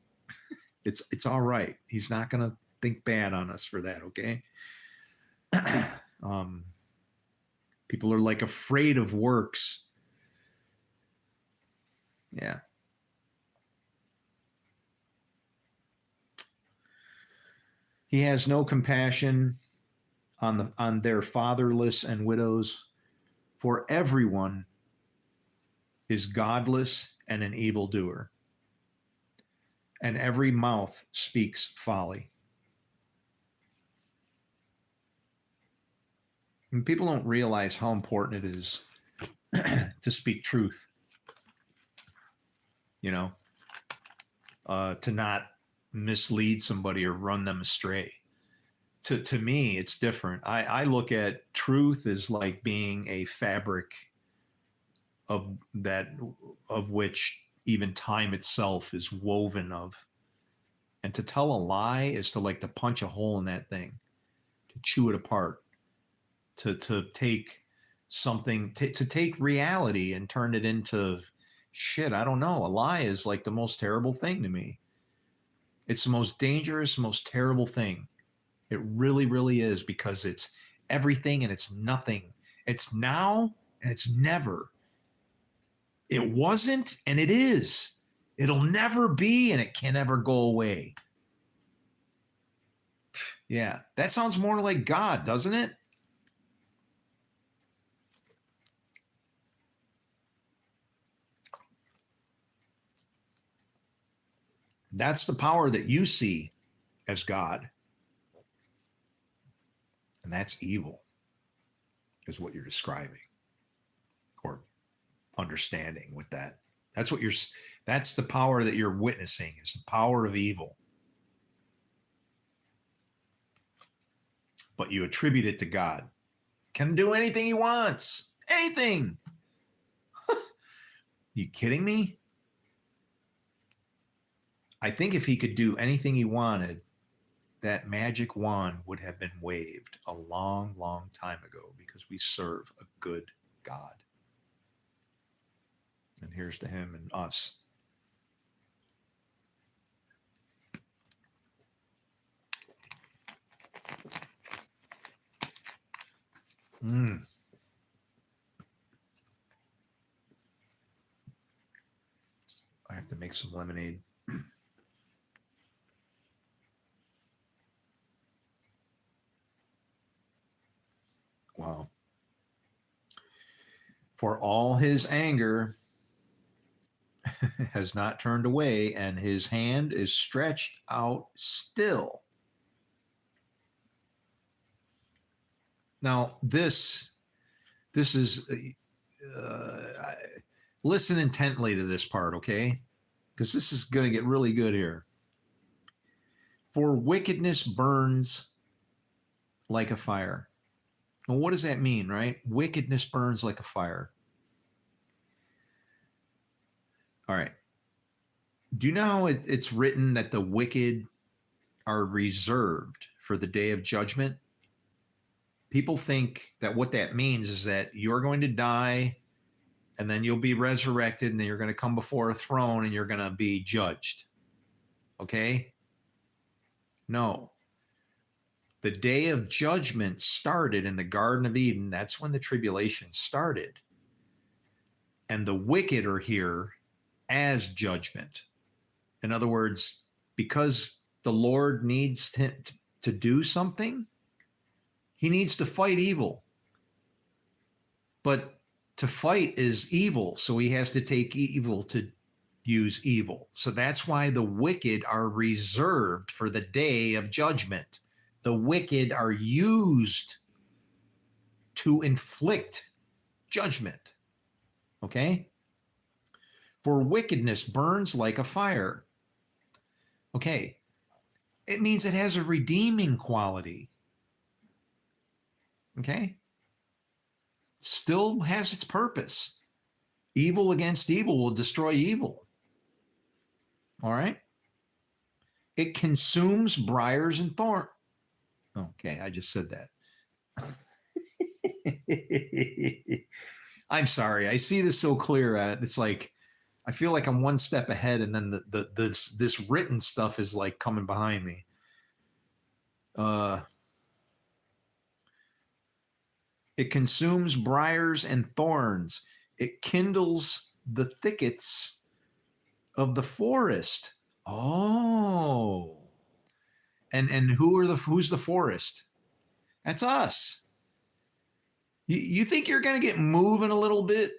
It's all right. He's not going to think bad on us for that, okay? People are like afraid of works. Yeah. He has no compassion on their fatherless and widows, for everyone is godless and an evildoer, and every mouth speaks folly. And people don't realize how important it is to speak truth, to not mislead somebody or run them astray. To me, it's different. I look at truth as like being a fabric of which even time itself is woven of. And to tell a lie is to punch a hole in that thing, to chew it apart, to take something, to take reality and turn it into shit. I don't know. A lie is like the most terrible thing to me. It's the most dangerous, most terrible thing. It really, really is, because it's everything and it's nothing. It's now and it's never. It wasn't and it is. It'll never be and it can never go away. Yeah, that sounds more like God, doesn't it? That's the power that you see as God. And that's evil, is what you're describing or understanding with that. That's the power that you're witnessing, is the power of evil. But you attribute it to God. Can do anything he wants. Anything. You kidding me? I think if he could do anything he wanted, that magic wand would have been waved a long, long time ago, because we serve a good God. And here's to him and us. Mm. I have to make some lemonade. Wow. For all his anger has not turned away, and his hand is stretched out still. Now, this is listen intently to this part, okay? Because this is going to get really good here. For wickedness burns like a fire. Well, what does that mean, right? Wickedness burns like a fire. All right. Do you know how it's written that the wicked are reserved for the day of judgment? People think that what that means is that you're going to die and then you'll be resurrected and then you're going to come before a throne and you're going to be judged. Okay? No. The day of judgment started in the Garden of Eden. That's when the tribulation started. And the wicked are here as judgment. In other words, because the Lord needs to do something, he needs to fight evil. But to fight is evil, so he has to take evil to use evil. So that's why the wicked are reserved for the day of judgment. The wicked are used to inflict judgment. Okay? For wickedness burns like a fire. Okay. It means it has a redeeming quality. Okay? Still has its purpose. Evil against evil will destroy evil. All right? It consumes briars and thorns. Okay, I just said that. I'm sorry. I see this so clear. It's like I feel like I'm one step ahead, and then this written stuff is like coming behind me. It consumes briars and thorns. It kindles the thickets of the forest. Oh. And who's the forest? That's us. You think you're going to get moving a little bit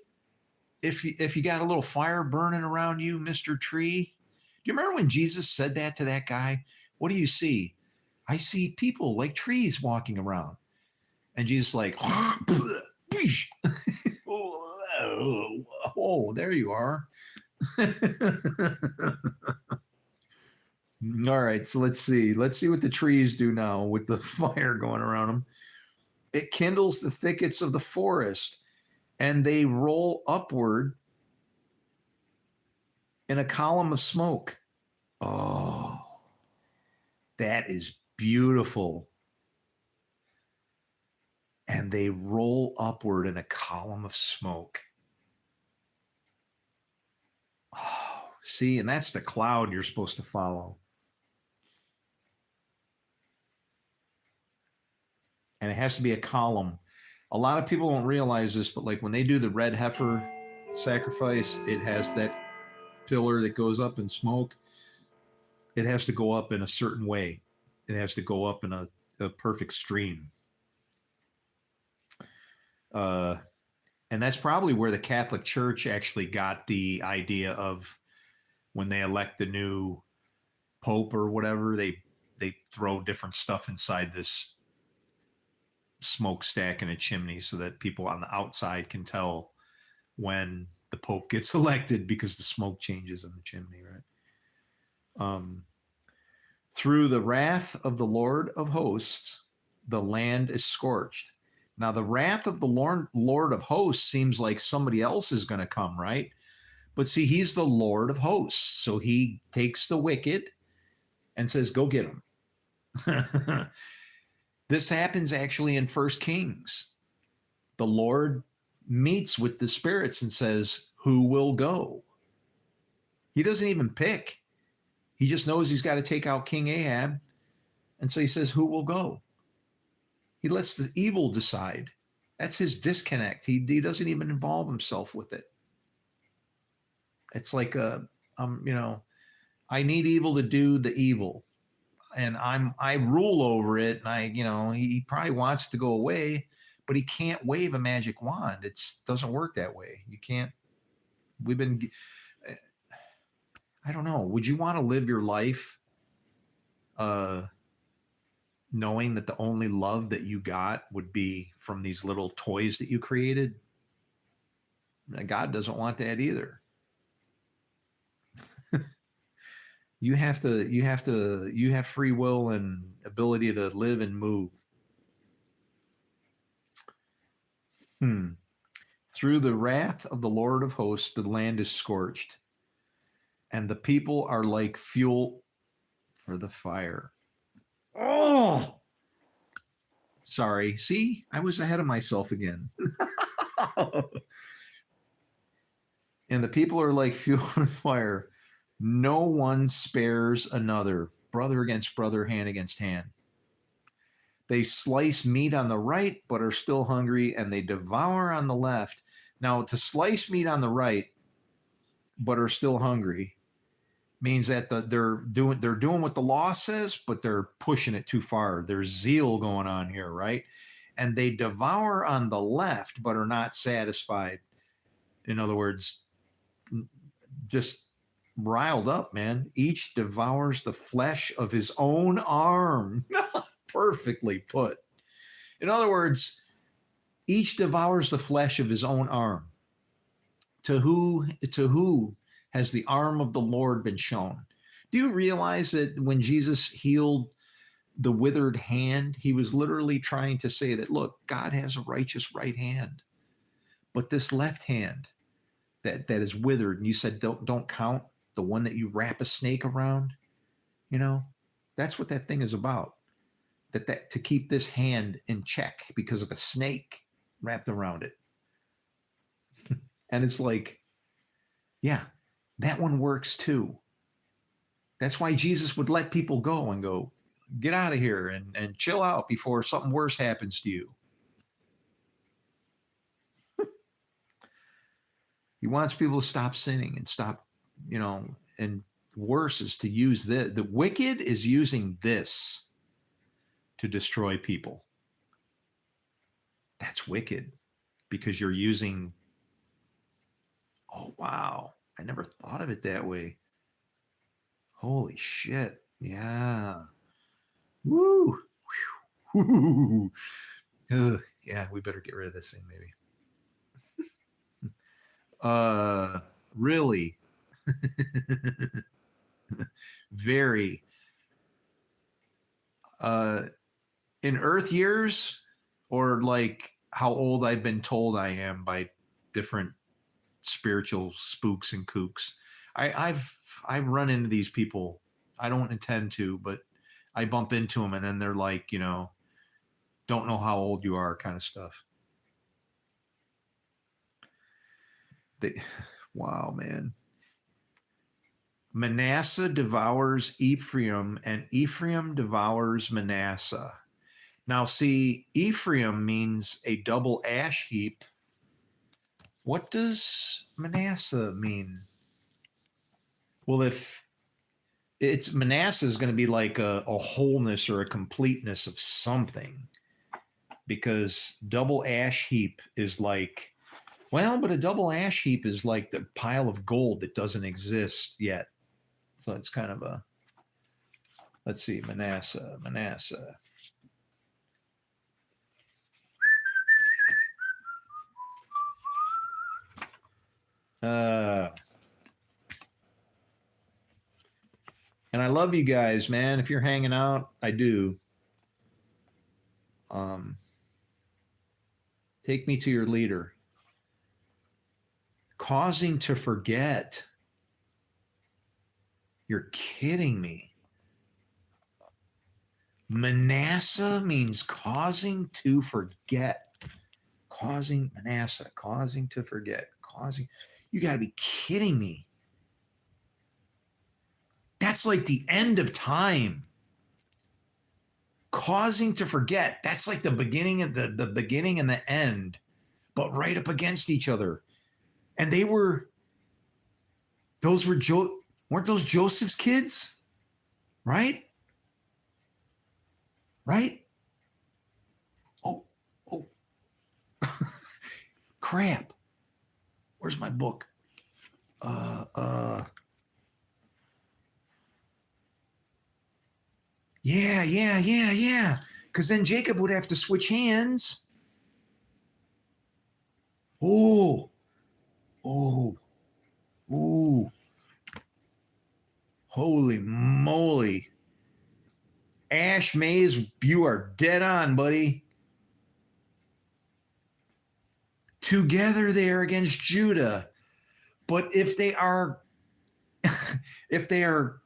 if you got a little fire burning around you, Mr. Tree? Do you remember when Jesus said that to that guy? What do you see? I see people like trees walking around. And Jesus like, oh, there you are. All right, so let's see. Let's see what the trees do now with the fire going around them. It kindles the thickets of the forest, and they roll upward in a column of smoke. Oh, that is beautiful. And they roll upward in a column of smoke. Oh, see, and that's the cloud you're supposed to follow. And it has to be a column. A lot of people don't realize this, but like when they do the red heifer sacrifice, it has that pillar that goes up in smoke. It has to go up in a certain way. It has to go up in a perfect stream. And that's probably where the Catholic Church actually got the idea of when they elect the new pope or whatever, they throw different stuff inside this smokestack in a chimney so that people on the outside can tell when the pope gets elected because the smoke changes in the chimney, right? Through the wrath of the Lord of hosts, the land is scorched. Now, the wrath of the Lord of hosts seems like somebody else is going to come, right? But see, he's the Lord of hosts. So he takes the wicked and says, go get them. This happens actually in 1 Kings. The Lord meets with the spirits and says, who will go? He doesn't even pick. He just knows he's got to take out King Ahab. And so he says, who will go? He lets the evil decide. That's his disconnect. He doesn't even involve himself with it. It's like you know, I need evil to do the evil, and I rule over it, and he probably wants it to go away, but he can't wave a magic wand. It doesn't work that way. You can't. We've been. I don't know. Would you want to live your life, uh, knowing that the only love that you got would be from these little toys that you created? God doesn't want that either. You have free will and ability to live and move. Through the wrath of the Lord of hosts, the land is scorched, and the people are like fuel for the fire. Oh, sorry. See, I was ahead of myself again. And the people are like fuel for the fire. No one spares another, brother against brother, hand against hand. They slice meat on the right, but are still hungry, and they devour on the left. Now, to slice meat on the right, but are still hungry, means that they're doing what the law says, but they're pushing it too far. There's zeal going on here, right? And they devour on the left, but are not satisfied. In other words, just riled up, man. Each devours the flesh of his own arm. Perfectly put. In other words, each devours the flesh of his own arm. To who has the arm of the Lord been shown? Do you realize that when Jesus healed the withered hand, he was literally trying to say that, look, God has a righteous right hand, but this left hand that is withered, and you said don't count the one that you wrap a snake around, that's what that thing is about. That to keep this hand in check because of a snake wrapped around it. And it's like, yeah, that one works too. That's why Jesus would let people go and go, get out of here and chill out before something worse happens to you. He wants people to stop sinning and stop, and worse is to use the wicked is using this to destroy people. That's wicked because you're using, oh, wow. I never thought of it that way. Holy shit. Yeah. Woo. Woo. Yeah, we better get rid of this thing maybe. Really. Very. In Earth years, or like how old I've been told I am by different spiritual spooks and kooks. I've run into these people. I don't intend to, but I bump into them, and then they're like, don't know how old you are, kind of stuff. Wow, man. Manasseh devours Ephraim, and Ephraim devours Manasseh. Now, see, Ephraim means a double ash heap. What does Manasseh mean? Well, if it's Manasseh is going to be like a wholeness or a completeness of something, because double ash heap is like, well, but a double ash heap is like the pile of gold that doesn't exist yet. So it's kind of a, let's see, Manasseh. And I love you guys, man. If you're hanging out, I do. Take me to your leader. Causing to forget. You're kidding me. Manasseh means causing to forget. Manasseh, causing to forget. You got to be kidding me. That's like the end of time. causing to forget. That's like the beginning and the beginning and the end, but right up against each other. And those were weren't those Joseph's kids? Right? Right? Oh, oh, crap. Where's my book? Uh, uh, yeah. Because then Jacob would have to switch hands. Oh, oh, oh. Holy moly. Ash Mays, you are dead on, buddy. Together they are against Judah. But if they are if they are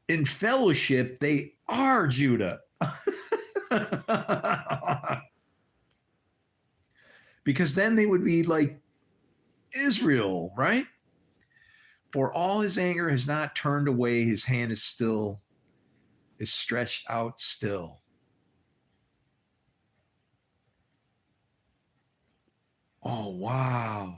in fellowship, they are Judah. Because then they would be like Israel, right? For all his anger has not turned away, his hand is stretched out still. Oh, wow.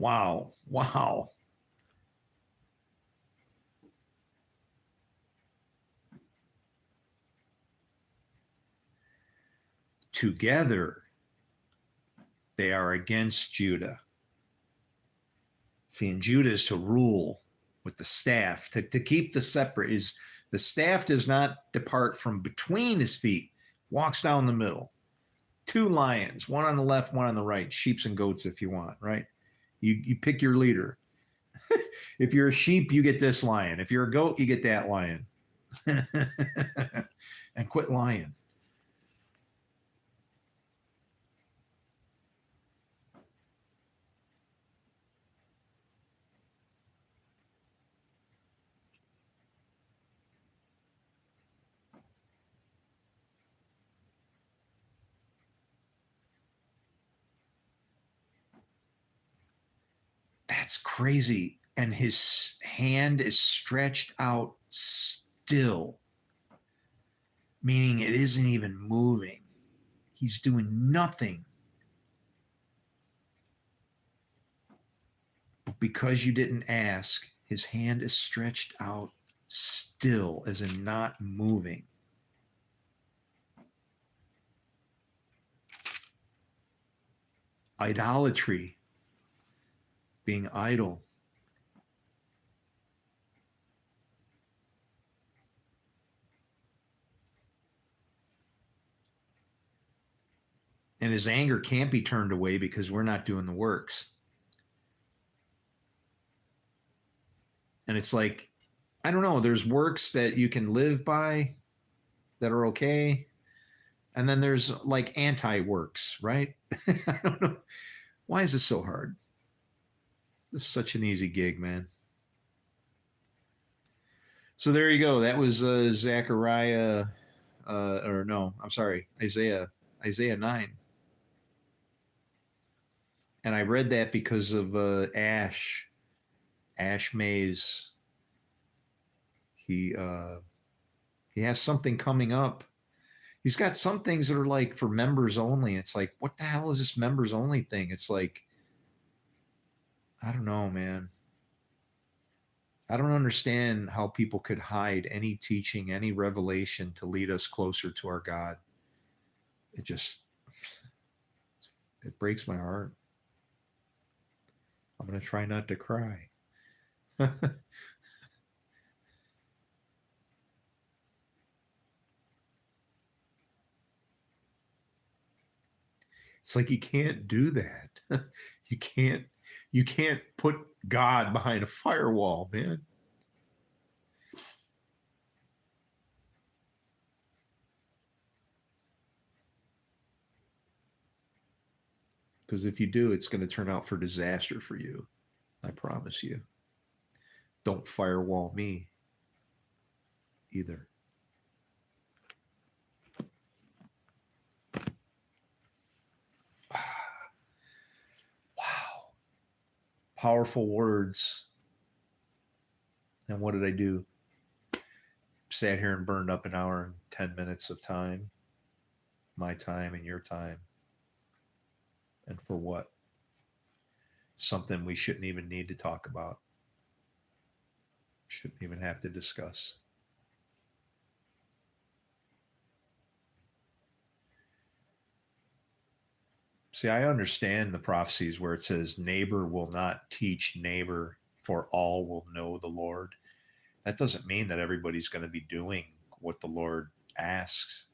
Wow. Wow. Together they are against Judah. See, and Judah is to rule with the staff, to keep the separate. Is the staff does not depart from between his feet, walks down the middle. Two lions, one on the left, one on the right, sheeps and goats if you want, right? You pick your leader. If you're a sheep, you get this lion. If you're a goat, you get that lion. And quit lying. That's crazy. And his hand is stretched out still, meaning it isn't even moving. He's doing nothing. But because you didn't ask, his hand is stretched out still, as in not moving. Idolatry, being idle. And his anger can't be turned away because we're not doing the works. And it's like, I don't know, there's works that you can live by that are okay. And then there's like anti works, right? I don't know. Why is this so hard? This is such an easy gig, man. So there you go. That was Zechariah, or no, I'm sorry, Isaiah 9. And I read that because of Ash Mays. He has something coming up. He's got some things that are like for members only. It's like, what the hell is this members only thing? It's like, I don't know, man. I don't understand how people could hide any teaching, any revelation to lead us closer to our God. It just, it breaks my heart. I'm going to try not to cry. It's like you can't do that. you can't you can't put God behind a firewall, man. Because if you do, it's going to turn out for disaster for you. I promise you. Don't firewall me either. powerful words. And what did I do? Sat here and burned up an hour and 10 minutes of time, my time and your time. And for what? Something we shouldn't even need to talk about, shouldn't even have to discuss. See, I understand the prophecies where it says, neighbor will not teach neighbor, for all will know the Lord. That doesn't mean that everybody's going to be doing what the Lord asks.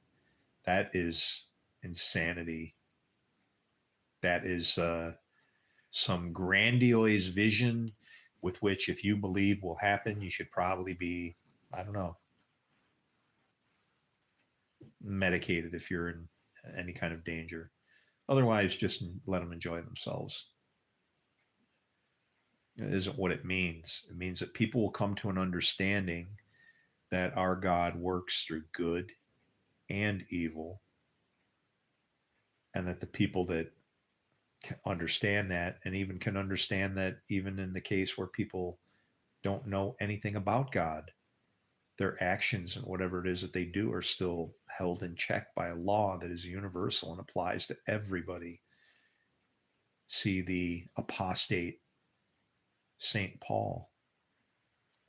That is insanity. That is some grandiose vision with which, if you believe will happen, you should probably be, I don't know, medicated if you're in any kind of danger. Otherwise, just let them enjoy themselves. It isn't what it means. It means that people will come to an understanding that our God works through good and evil, and that the people that understand that, and even can understand that even in the case where people don't know anything about God, their actions and whatever it is that they do are still held in check by a law that is universal and applies to everybody. See the apostate St. Paul,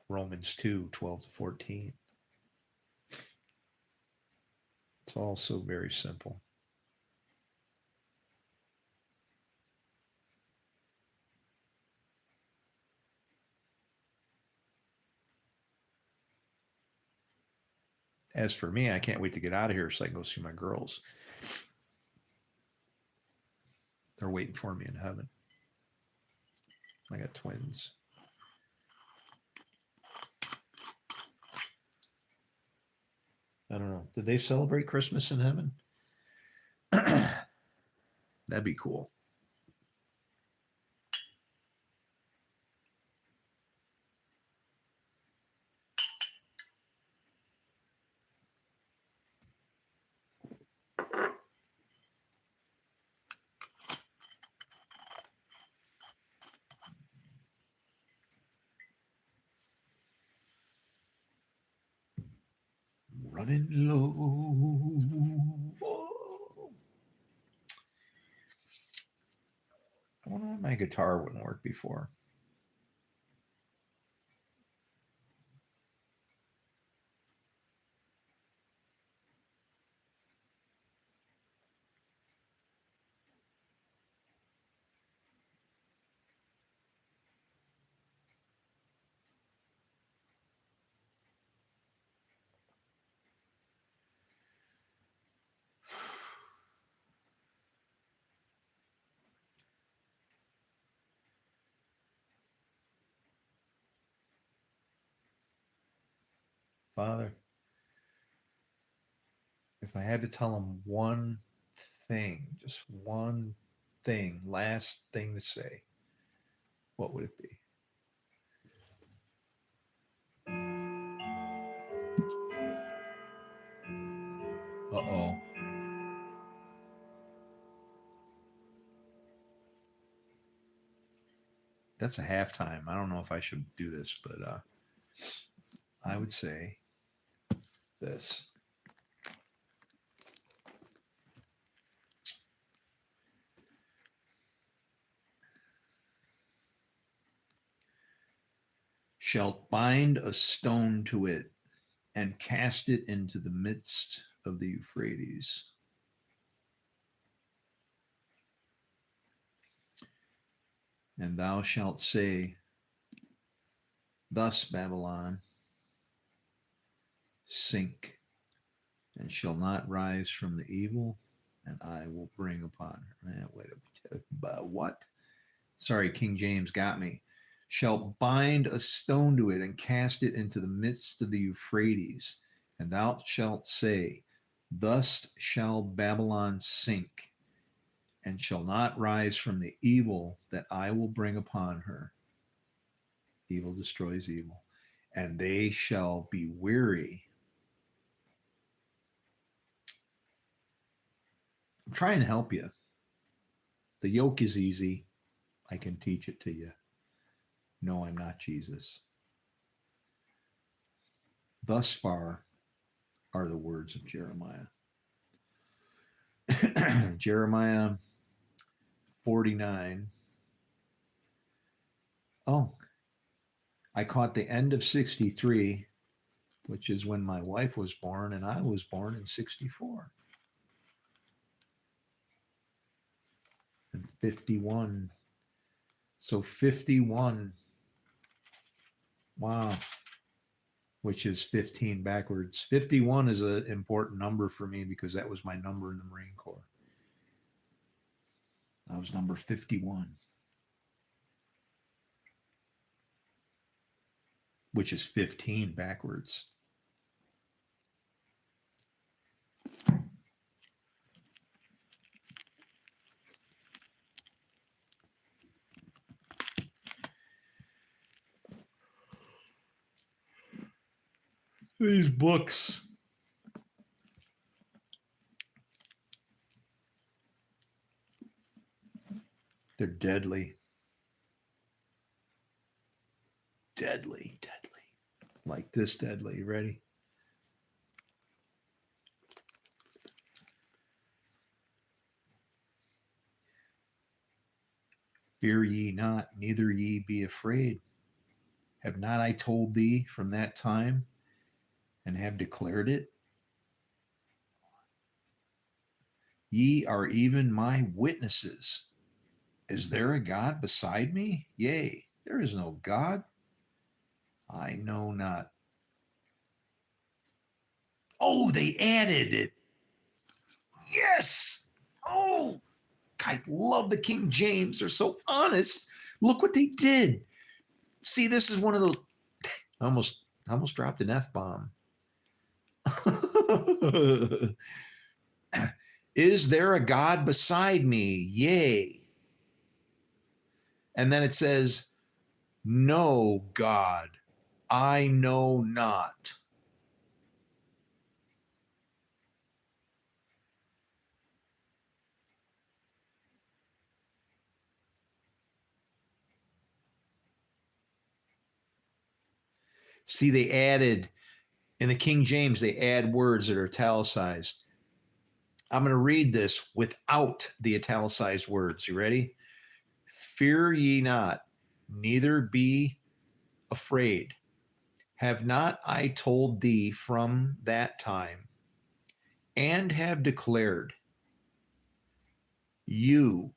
Romans 2:12-14. It's all so very simple. As for me, I can't wait to get out of here so I can go see my girls. They're waiting for me in heaven. I got twins. I don't know. Did they celebrate Christmas in heaven? That'd be cool. Running low. Oh. I wonder why my guitar wouldn't work before. Father, if I had to tell them one thing, just one thing, last thing to say, what would it be? Uh-oh. That's a halftime. I don't know if I should do this, but I would say this. Shalt bind a stone to it and cast it into the midst of the Euphrates. And thou shalt say, thus Babylon, sink, and shall not rise from the evil, and I will bring upon her. Man, wait a what? Sorry, King James got me. Shall bind a stone to it and cast it into the midst of the Euphrates, and thou shalt say, thus shall Babylon sink, and shall not rise from the evil that I will bring upon her. Evil destroys evil, and they shall be weary. I'm trying to help you. The yoke is easy. I can teach it to you. No, I'm not Jesus. Thus far are the words of Jeremiah. Jeremiah 49. Oh, I caught the end of 63, which is when my wife was born, and I was born in 64. And 51. So 51. Wow. Which is 15 backwards. 51 is an important number for me because that was my number in the Marine Corps. I was number 51, which is 15 backwards. These books. They're deadly. Deadly, deadly. Like this deadly. You ready? Fear ye not, neither ye be afraid. Have not I told thee from that time and have declared it? Ye are even my witnesses. Is there a God beside me? Yea, there is no God. I know not. Oh, they added it. Yes. Oh, I love the King James. They're so honest. Look what they did. See, this is one of those. I almost dropped an F-bomb. Is there a God beside me? Yea. And then it says, no, God, I know not. See, they added, in the King James, they add words that are italicized. I'm going to read this without the italicized words. You ready? Fear ye not, neither be afraid. Have not I told thee from that time, and have declared you,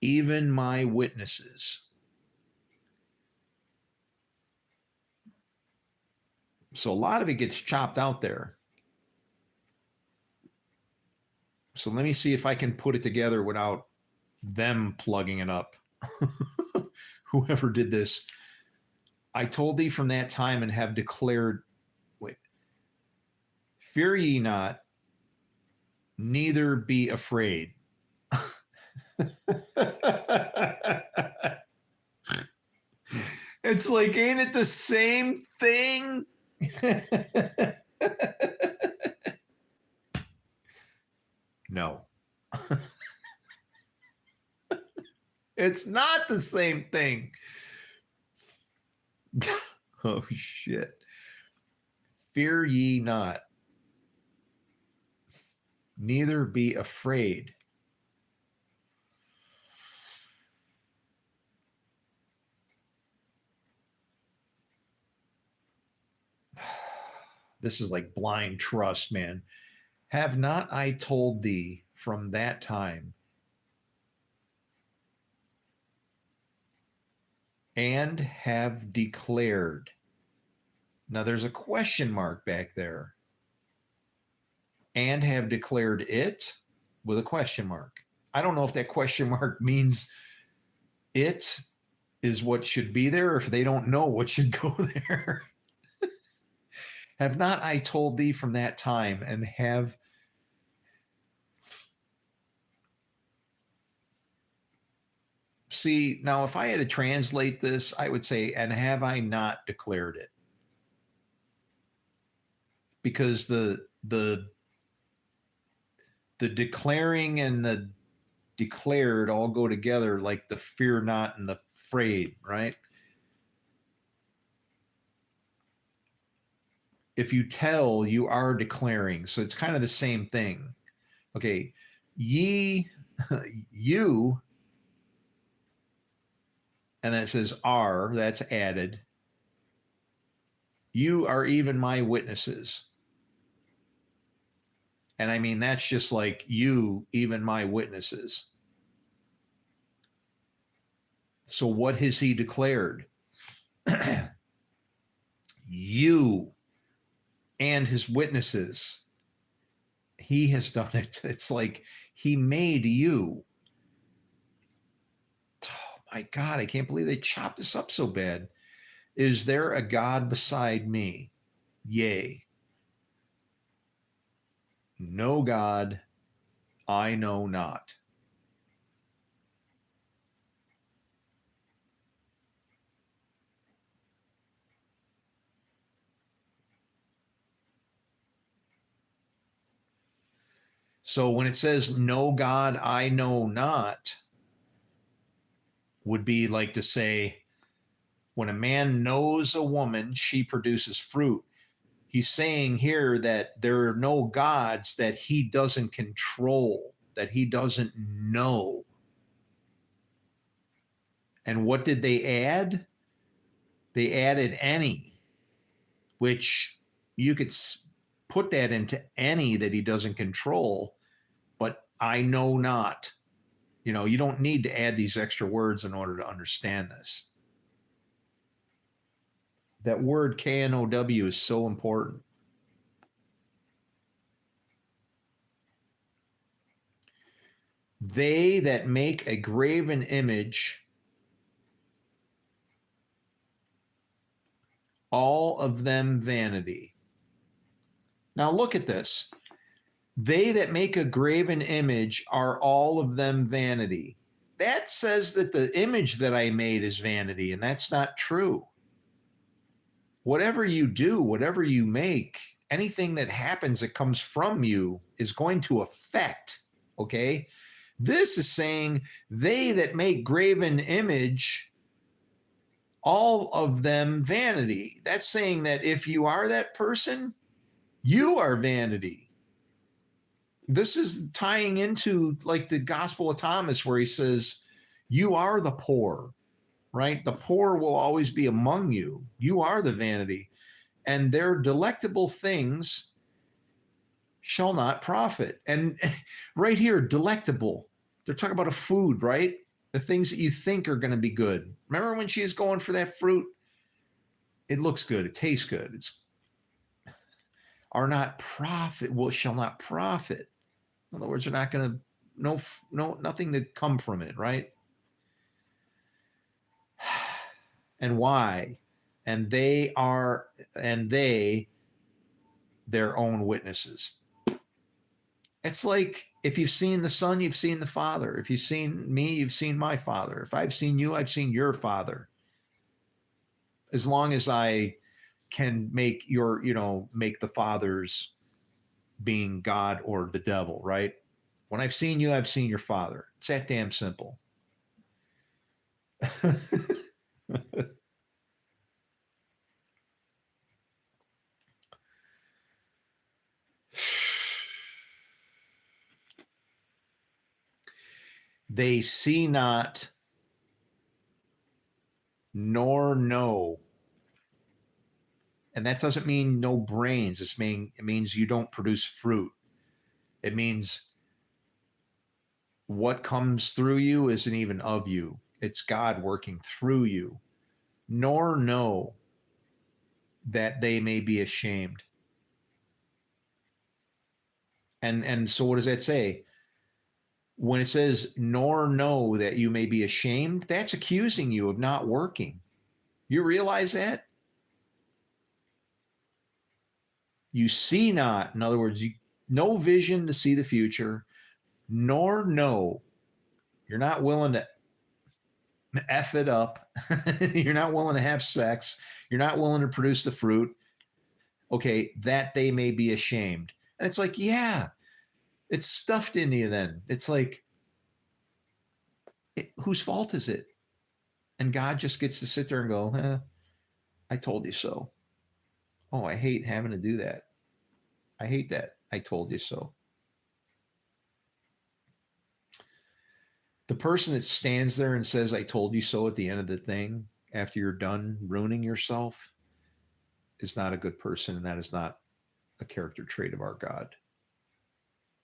even my witnesses? So a lot of it gets chopped out there. So let me see if I can put it together without them plugging it up. Whoever did this. I told thee from that time and have declared, wait, fear ye not, neither be afraid. It's like, ain't it the same thing? No. It's not the same thing. Oh, shit. Fear ye not, neither be afraid. This is like blind trust, man. Have not I told thee from that time, and have declared? Now there's a question mark back there. And have declared it with a question mark. I don't know if that question mark means it is what should be there, or if they don't know what should go there. Have not I told thee from that time, and have. See, now if I had to translate this, I would say, and have I not declared it? Because the declaring and the declared all go together, like the fear not and the afraid, right? If you tell, you are declaring. So it's kind of the same thing. Okay, ye, you, and then it says are, that's added. You are even my witnesses. And I mean, that's just like you, even my witnesses. So what has he declared? You and his witnesses. He has done it. It's like he made you. Oh my God, I can't believe they chopped this up so bad. Is there a God beside me? Yea. No God, I know not. So when it says no God, I know not, would be like to say, when a man knows a woman, she produces fruit. He's saying here that there are no gods that he doesn't control, that he doesn't know. And what did they add? They added any, which you could put that into any that he doesn't control, but I know not. You know, you don't need to add these extra words in order to understand this. That word KNOW is so important. They that make a graven image, all of them vanity. Now look at this. They that make a graven image are all of them vanity. That says that the image that I made is vanity, and that's not true. Whatever you do, whatever you make, anything that happens that comes from you is going to affect, okay? This is saying they that make graven image, all of them vanity. That's saying that if you are that person, you are vanity. This is tying into like the Gospel of Thomas, where he says, you are the poor, right? The poor will always be among you. You are the vanity. And their delectable things shall not profit. And right here, delectable. They're talking about a food, right? The things that you think are going to be good. Remember when she is going for that fruit? It looks good. It tastes good. It's are not profit. Well, shall not profit. In other words, they're not going to nothing to come from it, right? And why? And they their own witnesses. It's like if you've seen the Son, you've seen the Father. If you've seen me, you've seen my Father. If I've seen you, I've seen your Father. As long as I can make make the Father's being God or the devil, right? When I've seen you, I've seen your Father. It's that damn simple. They see not nor know. And that doesn't mean no brains. It means you don't produce fruit. It means what comes through you isn't even of you. It's God working through you. Nor know that they may be ashamed. And so what does that say? When it says nor know that you may be ashamed, that's accusing you of not working. You realize that? You see not, in other words, no vision to see the future, nor know. You're not willing to F it up. You're not willing to have sex. You're not willing to produce the fruit. Okay, that they may be ashamed. And it's like, yeah, it's stuffed into you then. It's like, Whose fault is it? And God just gets to sit there and go, I told you so. Oh, I hate having to do that. I hate that. I told you so. The person that stands there and says, I told you so at the end of the thing, after you're done ruining yourself, is not a good person. And that is not a character trait of our God.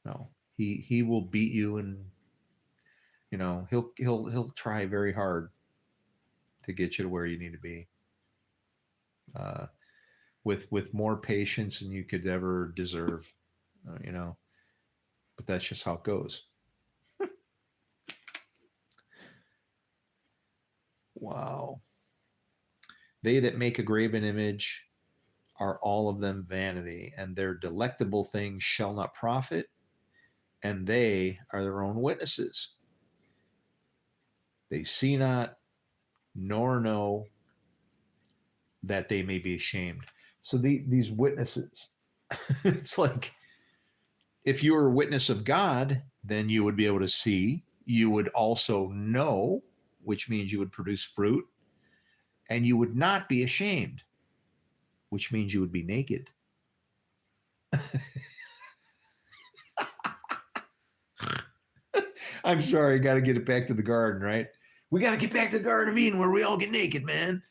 No, he will beat you, and he'll try very hard to get you to where you need to be, uh, with more patience than you could ever deserve, you know. But that's just how it goes. Wow. They that make a graven image are all of them vanity, and their delectable things shall not profit, and they are their own witnesses. They see not, nor know that they may be ashamed. So these witnesses, it's like if you were a witness of God, then you would be able to see. You would also know, which means you would produce fruit, and you would not be ashamed, which means you would be naked. I'm sorry, got to get it back to the garden, right? We got to get back to the Garden of Eden where we all get naked, man.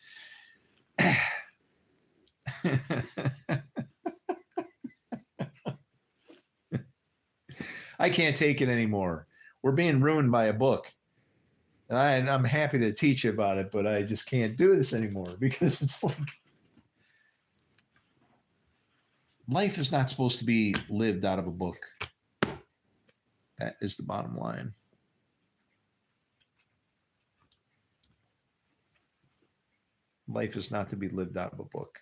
I can't take it anymore. We're being ruined by a book. And I'm happy to teach you about it, but I just can't do this anymore because it's like life is not supposed to be lived out of a book. That is the bottom line. Life is not to be lived out of a book.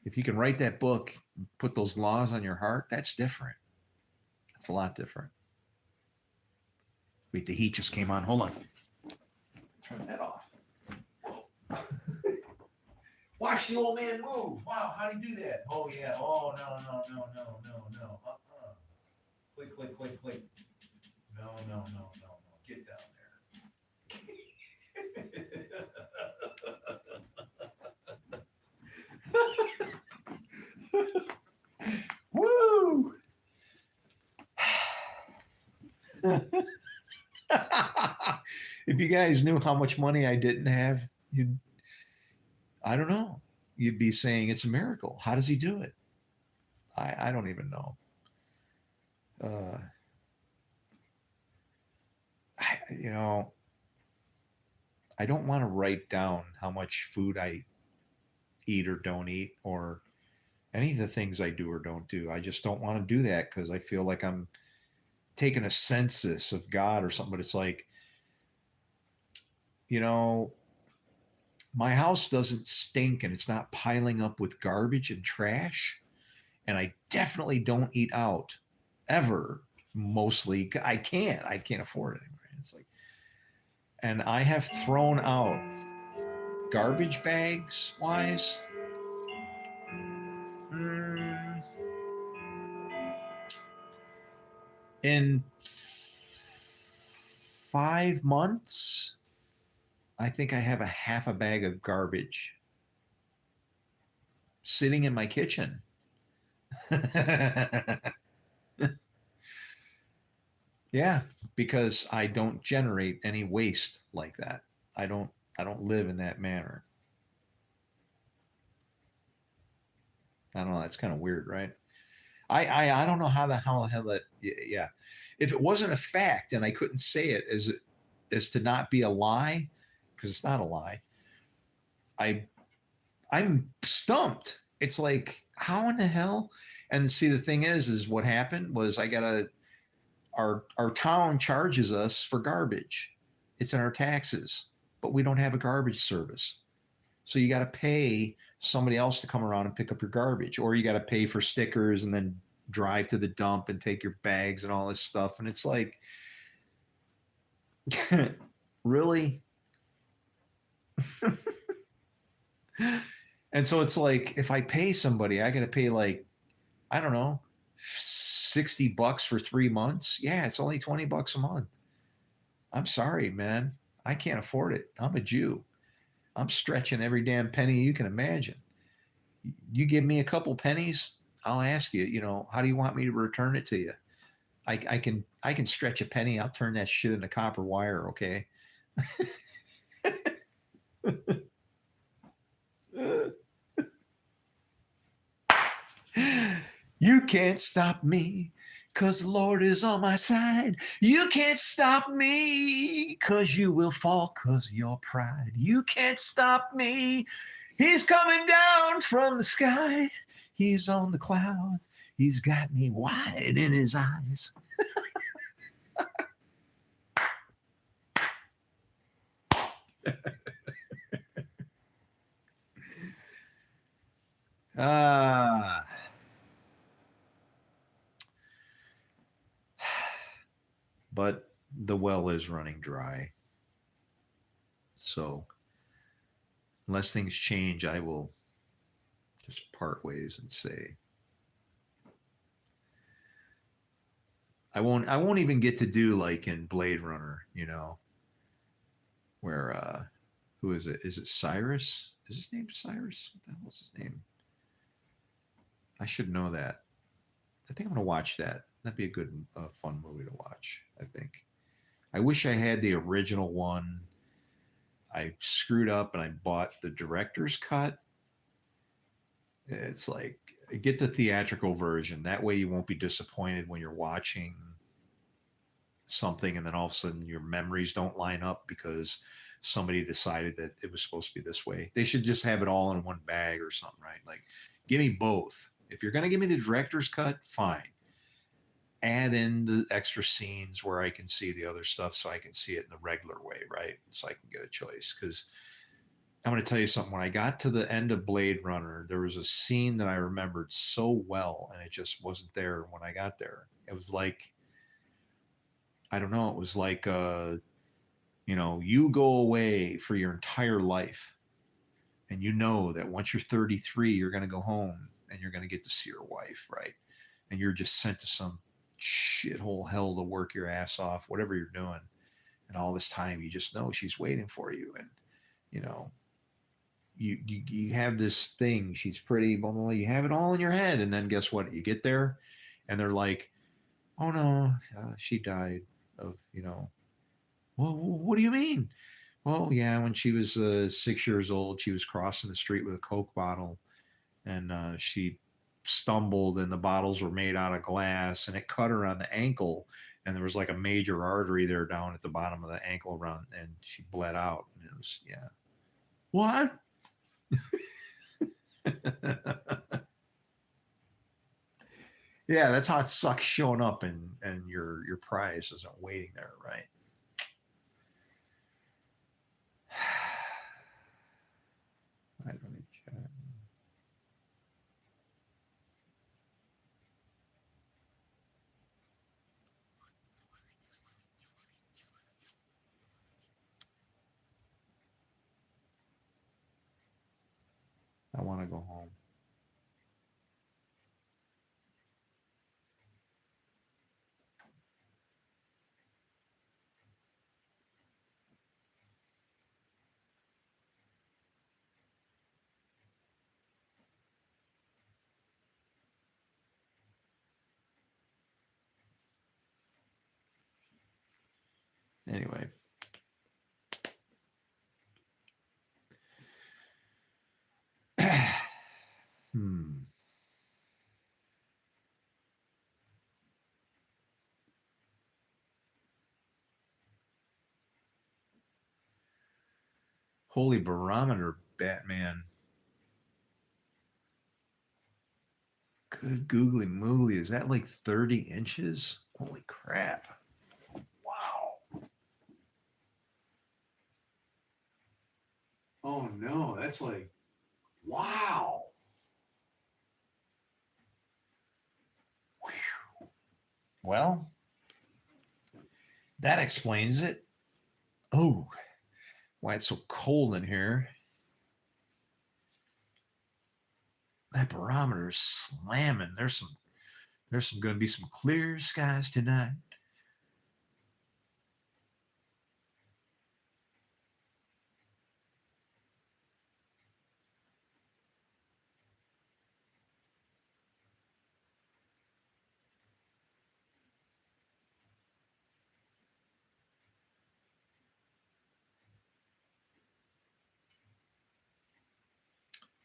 If you can write that book, put those laws on your heart, that's different. That's a lot different. Wait, the heat just came on. Hold on. Turn that off. Watch the old man move. Wow, how do you do that? Oh, yeah. Oh, no. Click, click, click, click. No. Get down there. Woo! If you guys knew how much money I didn't have, I don't know. You'd be saying it's a miracle. How does he do it? I don't even know. I don't want to write down how much food I eat or don't eat, or any of the things I do or don't do. I just don't want to do that because I feel like I'm taking a census of God or something. But it's like, my house doesn't stink and it's not piling up with garbage and trash. And I definitely don't eat out ever. Mostly, I can't afford it anymore. It's like, and I have thrown out garbage bags wise. In 5 months, I think I have a half a bag of garbage sitting in my kitchen. Yeah, because I don't generate any waste like that. I don't live in that manner. I don't know, that's kind of weird, right? I don't know how the hell that, yeah. If it wasn't a fact and I couldn't say it as to not be a lie, because it's not a lie, I'm stumped. It's like, how in the hell? And see, the thing is what happened was our town charges us for garbage. It's in our taxes, but we don't have a garbage service. So you got to pay somebody else to come around and pick up your garbage, or you got to pay for stickers and then drive to the dump and take your bags and all this stuff. And it's like, really? And so it's like, if I pay somebody, I got to pay like, I don't know, $60 for 3 months. Yeah, it's only $20 a month. I'm sorry, man. I can't afford it. I'm a Jew. I'm stretching every damn penny you can imagine. You give me a couple pennies, I'll ask you, how do you want me to return it to you? I can stretch a penny. I'll turn that shit into copper wire, okay? You can't stop me, 'cause the Lord is on my side. You can't stop me, 'cause you will fall, 'cause of your pride. You can't stop me. He's coming down from the sky. He's on the clouds. He's got me wide in his eyes. Ah. But the well is running dry. So unless things change, I will just part ways and say I won't even get to do like in Blade Runner, where who is it? Is it Cyrus? Is his name Cyrus? What the hell is his name? I should know that. I think I'm gonna watch that. That'd be a good, fun movie to watch. I think. I wish I had the original one. I screwed up and I bought the director's cut. It's like get the theatrical version. That way you won't be disappointed when you're watching something and then all of a sudden your memories don't line up because somebody decided that it was supposed to be this way. They should just have it all in one bag or something, right? Like, give me both. If you're going to give me the director's cut, fine. Add in the extra scenes where I can see the other stuff so I can see it in the regular way, right? So I can get a choice. Because I'm going to tell you something. When I got to the end of Blade Runner, there was a scene that I remembered so well, and it just wasn't there when I got there. It was like, I don't know, it was like, you go away for your entire life, and you know that once you're 33, you're going to go home and you're going to get to see your wife, right? And you're just sent to some shithole hell to work your ass off, whatever you're doing. And all this time, you just know she's waiting for you. And, you know, you have this thing, she's pretty, blah, blah, blah, you have it all in your head. And then guess what? You get there and they're like, oh no, she died of, well, what do you mean? Well, yeah, when she was 6 years old, she was crossing the street with a Coke bottle, and she stumbled, and the bottles were made out of glass, and it cut her on the ankle, and there was like a major artery there down at the bottom of the ankle around, and she bled out. And it was, yeah. What? Yeah, that's how it sucks showing up, and your prize isn't waiting there, right? I don't need to. I want to go home. Anyway. Hmm. Holy barometer, Batman. Good googly moogly. Is that like 30 inches? Holy crap. Wow. Oh no, that's like, wow. Whew. Well, that explains it. Oh, why it's so cold in here. That barometer is slamming. There's There's going to be some clear skies tonight.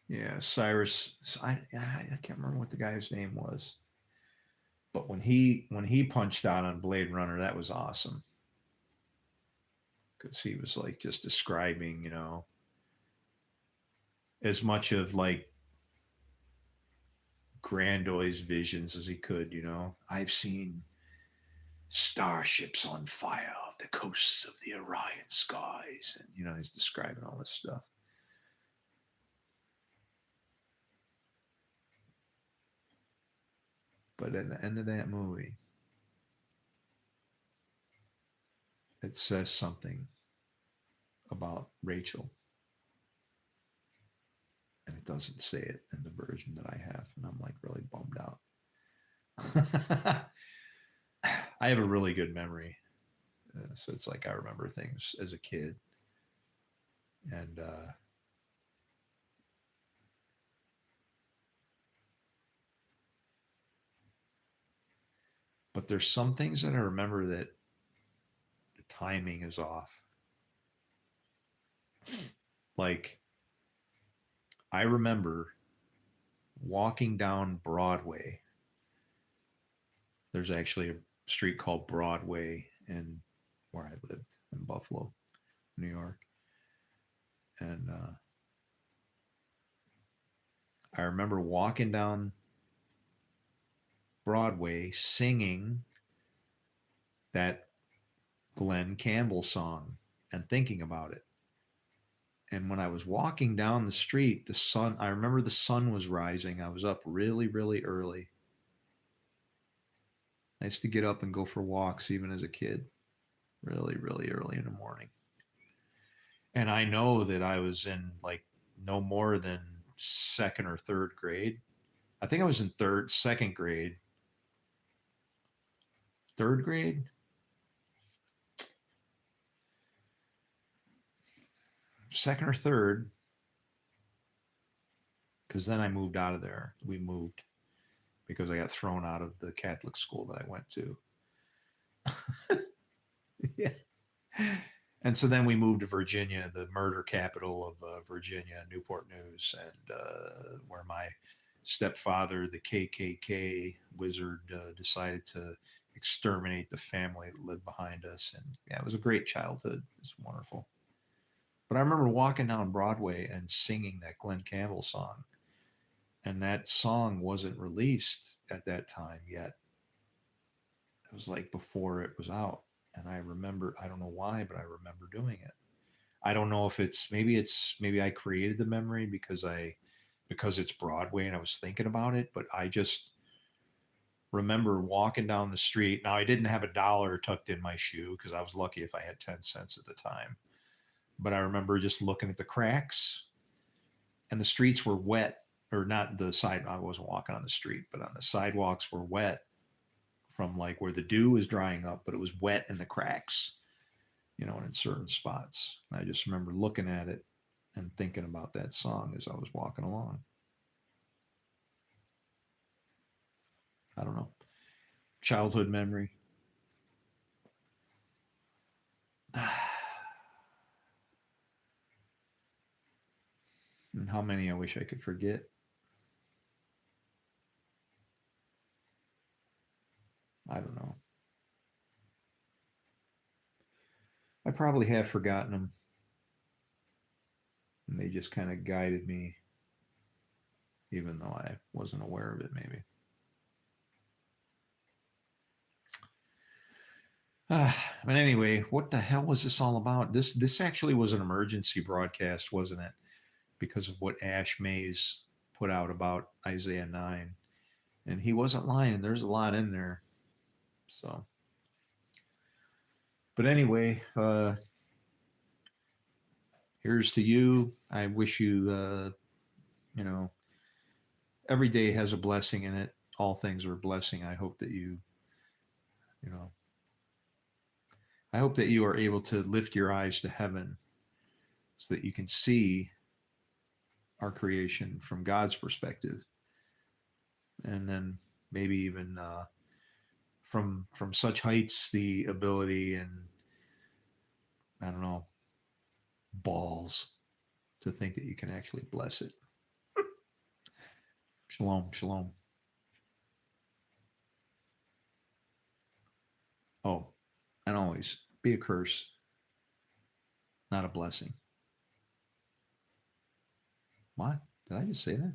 Yeah, Cyrus. I can't remember what the guy's name was, but when he punched out on Blade Runner, that was awesome because he was like just describing, as much of like Grandoy's visions as he could. I've seen starships on fire off the coasts of the Orion skies, and he's describing all this stuff. But at the end of that movie, it says something about Rachel, and it doesn't say it in the version that I have, and I'm like really bummed out. I have a really good memory, so it's like I remember things as a kid, and but there's some things that I remember that the timing is off. Like I remember walking down Broadway. There's actually a street called Broadway in where I lived in Buffalo, New York. And I remember walking down Broadway singing that Glenn Campbell song and thinking about it. And when I was walking down the street, I remember the sun was rising. I was up really, really early. I used to get up and go for walks even as a kid, really, really early in the morning. And I know that I was in like no more than second or third grade. I think I was in second grade, third grade, second or third, because then I moved out of there. We moved because I got thrown out of the Catholic school that I went to. Yeah. And so then we moved to Virginia, the murder capital of Virginia, Newport News, and where my stepfather, the KKK wizard, decided to exterminate the family that lived behind us. And yeah, it was a great childhood. It was wonderful. But I remember walking down Broadway and singing that Glenn Campbell song. And that song wasn't released at that time yet. It was like before it was out. And I remember, I don't know why, but I remember doing it. I don't know if maybe I created the memory because it's Broadway and I was thinking about it, but I just remember walking down the street. Now I didn't have a dollar tucked in my shoe because I was lucky if I had 10 cents at the time. But I remember just looking at the cracks, and the streets were wet, or not the side. I wasn't walking on the street, but on the sidewalks were wet from like where the dew was drying up, but it was wet in the cracks, and in certain spots. And I just remember looking at it and thinking about that song as I was walking along. I don't know. Childhood memory. And how many I wish I could forget. I don't know. I probably have forgotten them. And they just kind of guided me, even though I wasn't aware of it, maybe. But anyway, what the hell was this all about? This actually was an emergency broadcast, wasn't it? Because of what Ash Mays put out about Isaiah 9. And he wasn't lying. There's a lot in there. So, but anyway, here's to you. I wish you, every day has a blessing in it. all things are a blessing. I hope that you know, I hope that you are able to lift your eyes to heaven so that you can see our creation from God's perspective, and then maybe even from such heights the ability and I don't know balls to think that you can actually bless it. Shalom, shalom. Oh, and always be a curse, not a blessing. What? Did I just say that?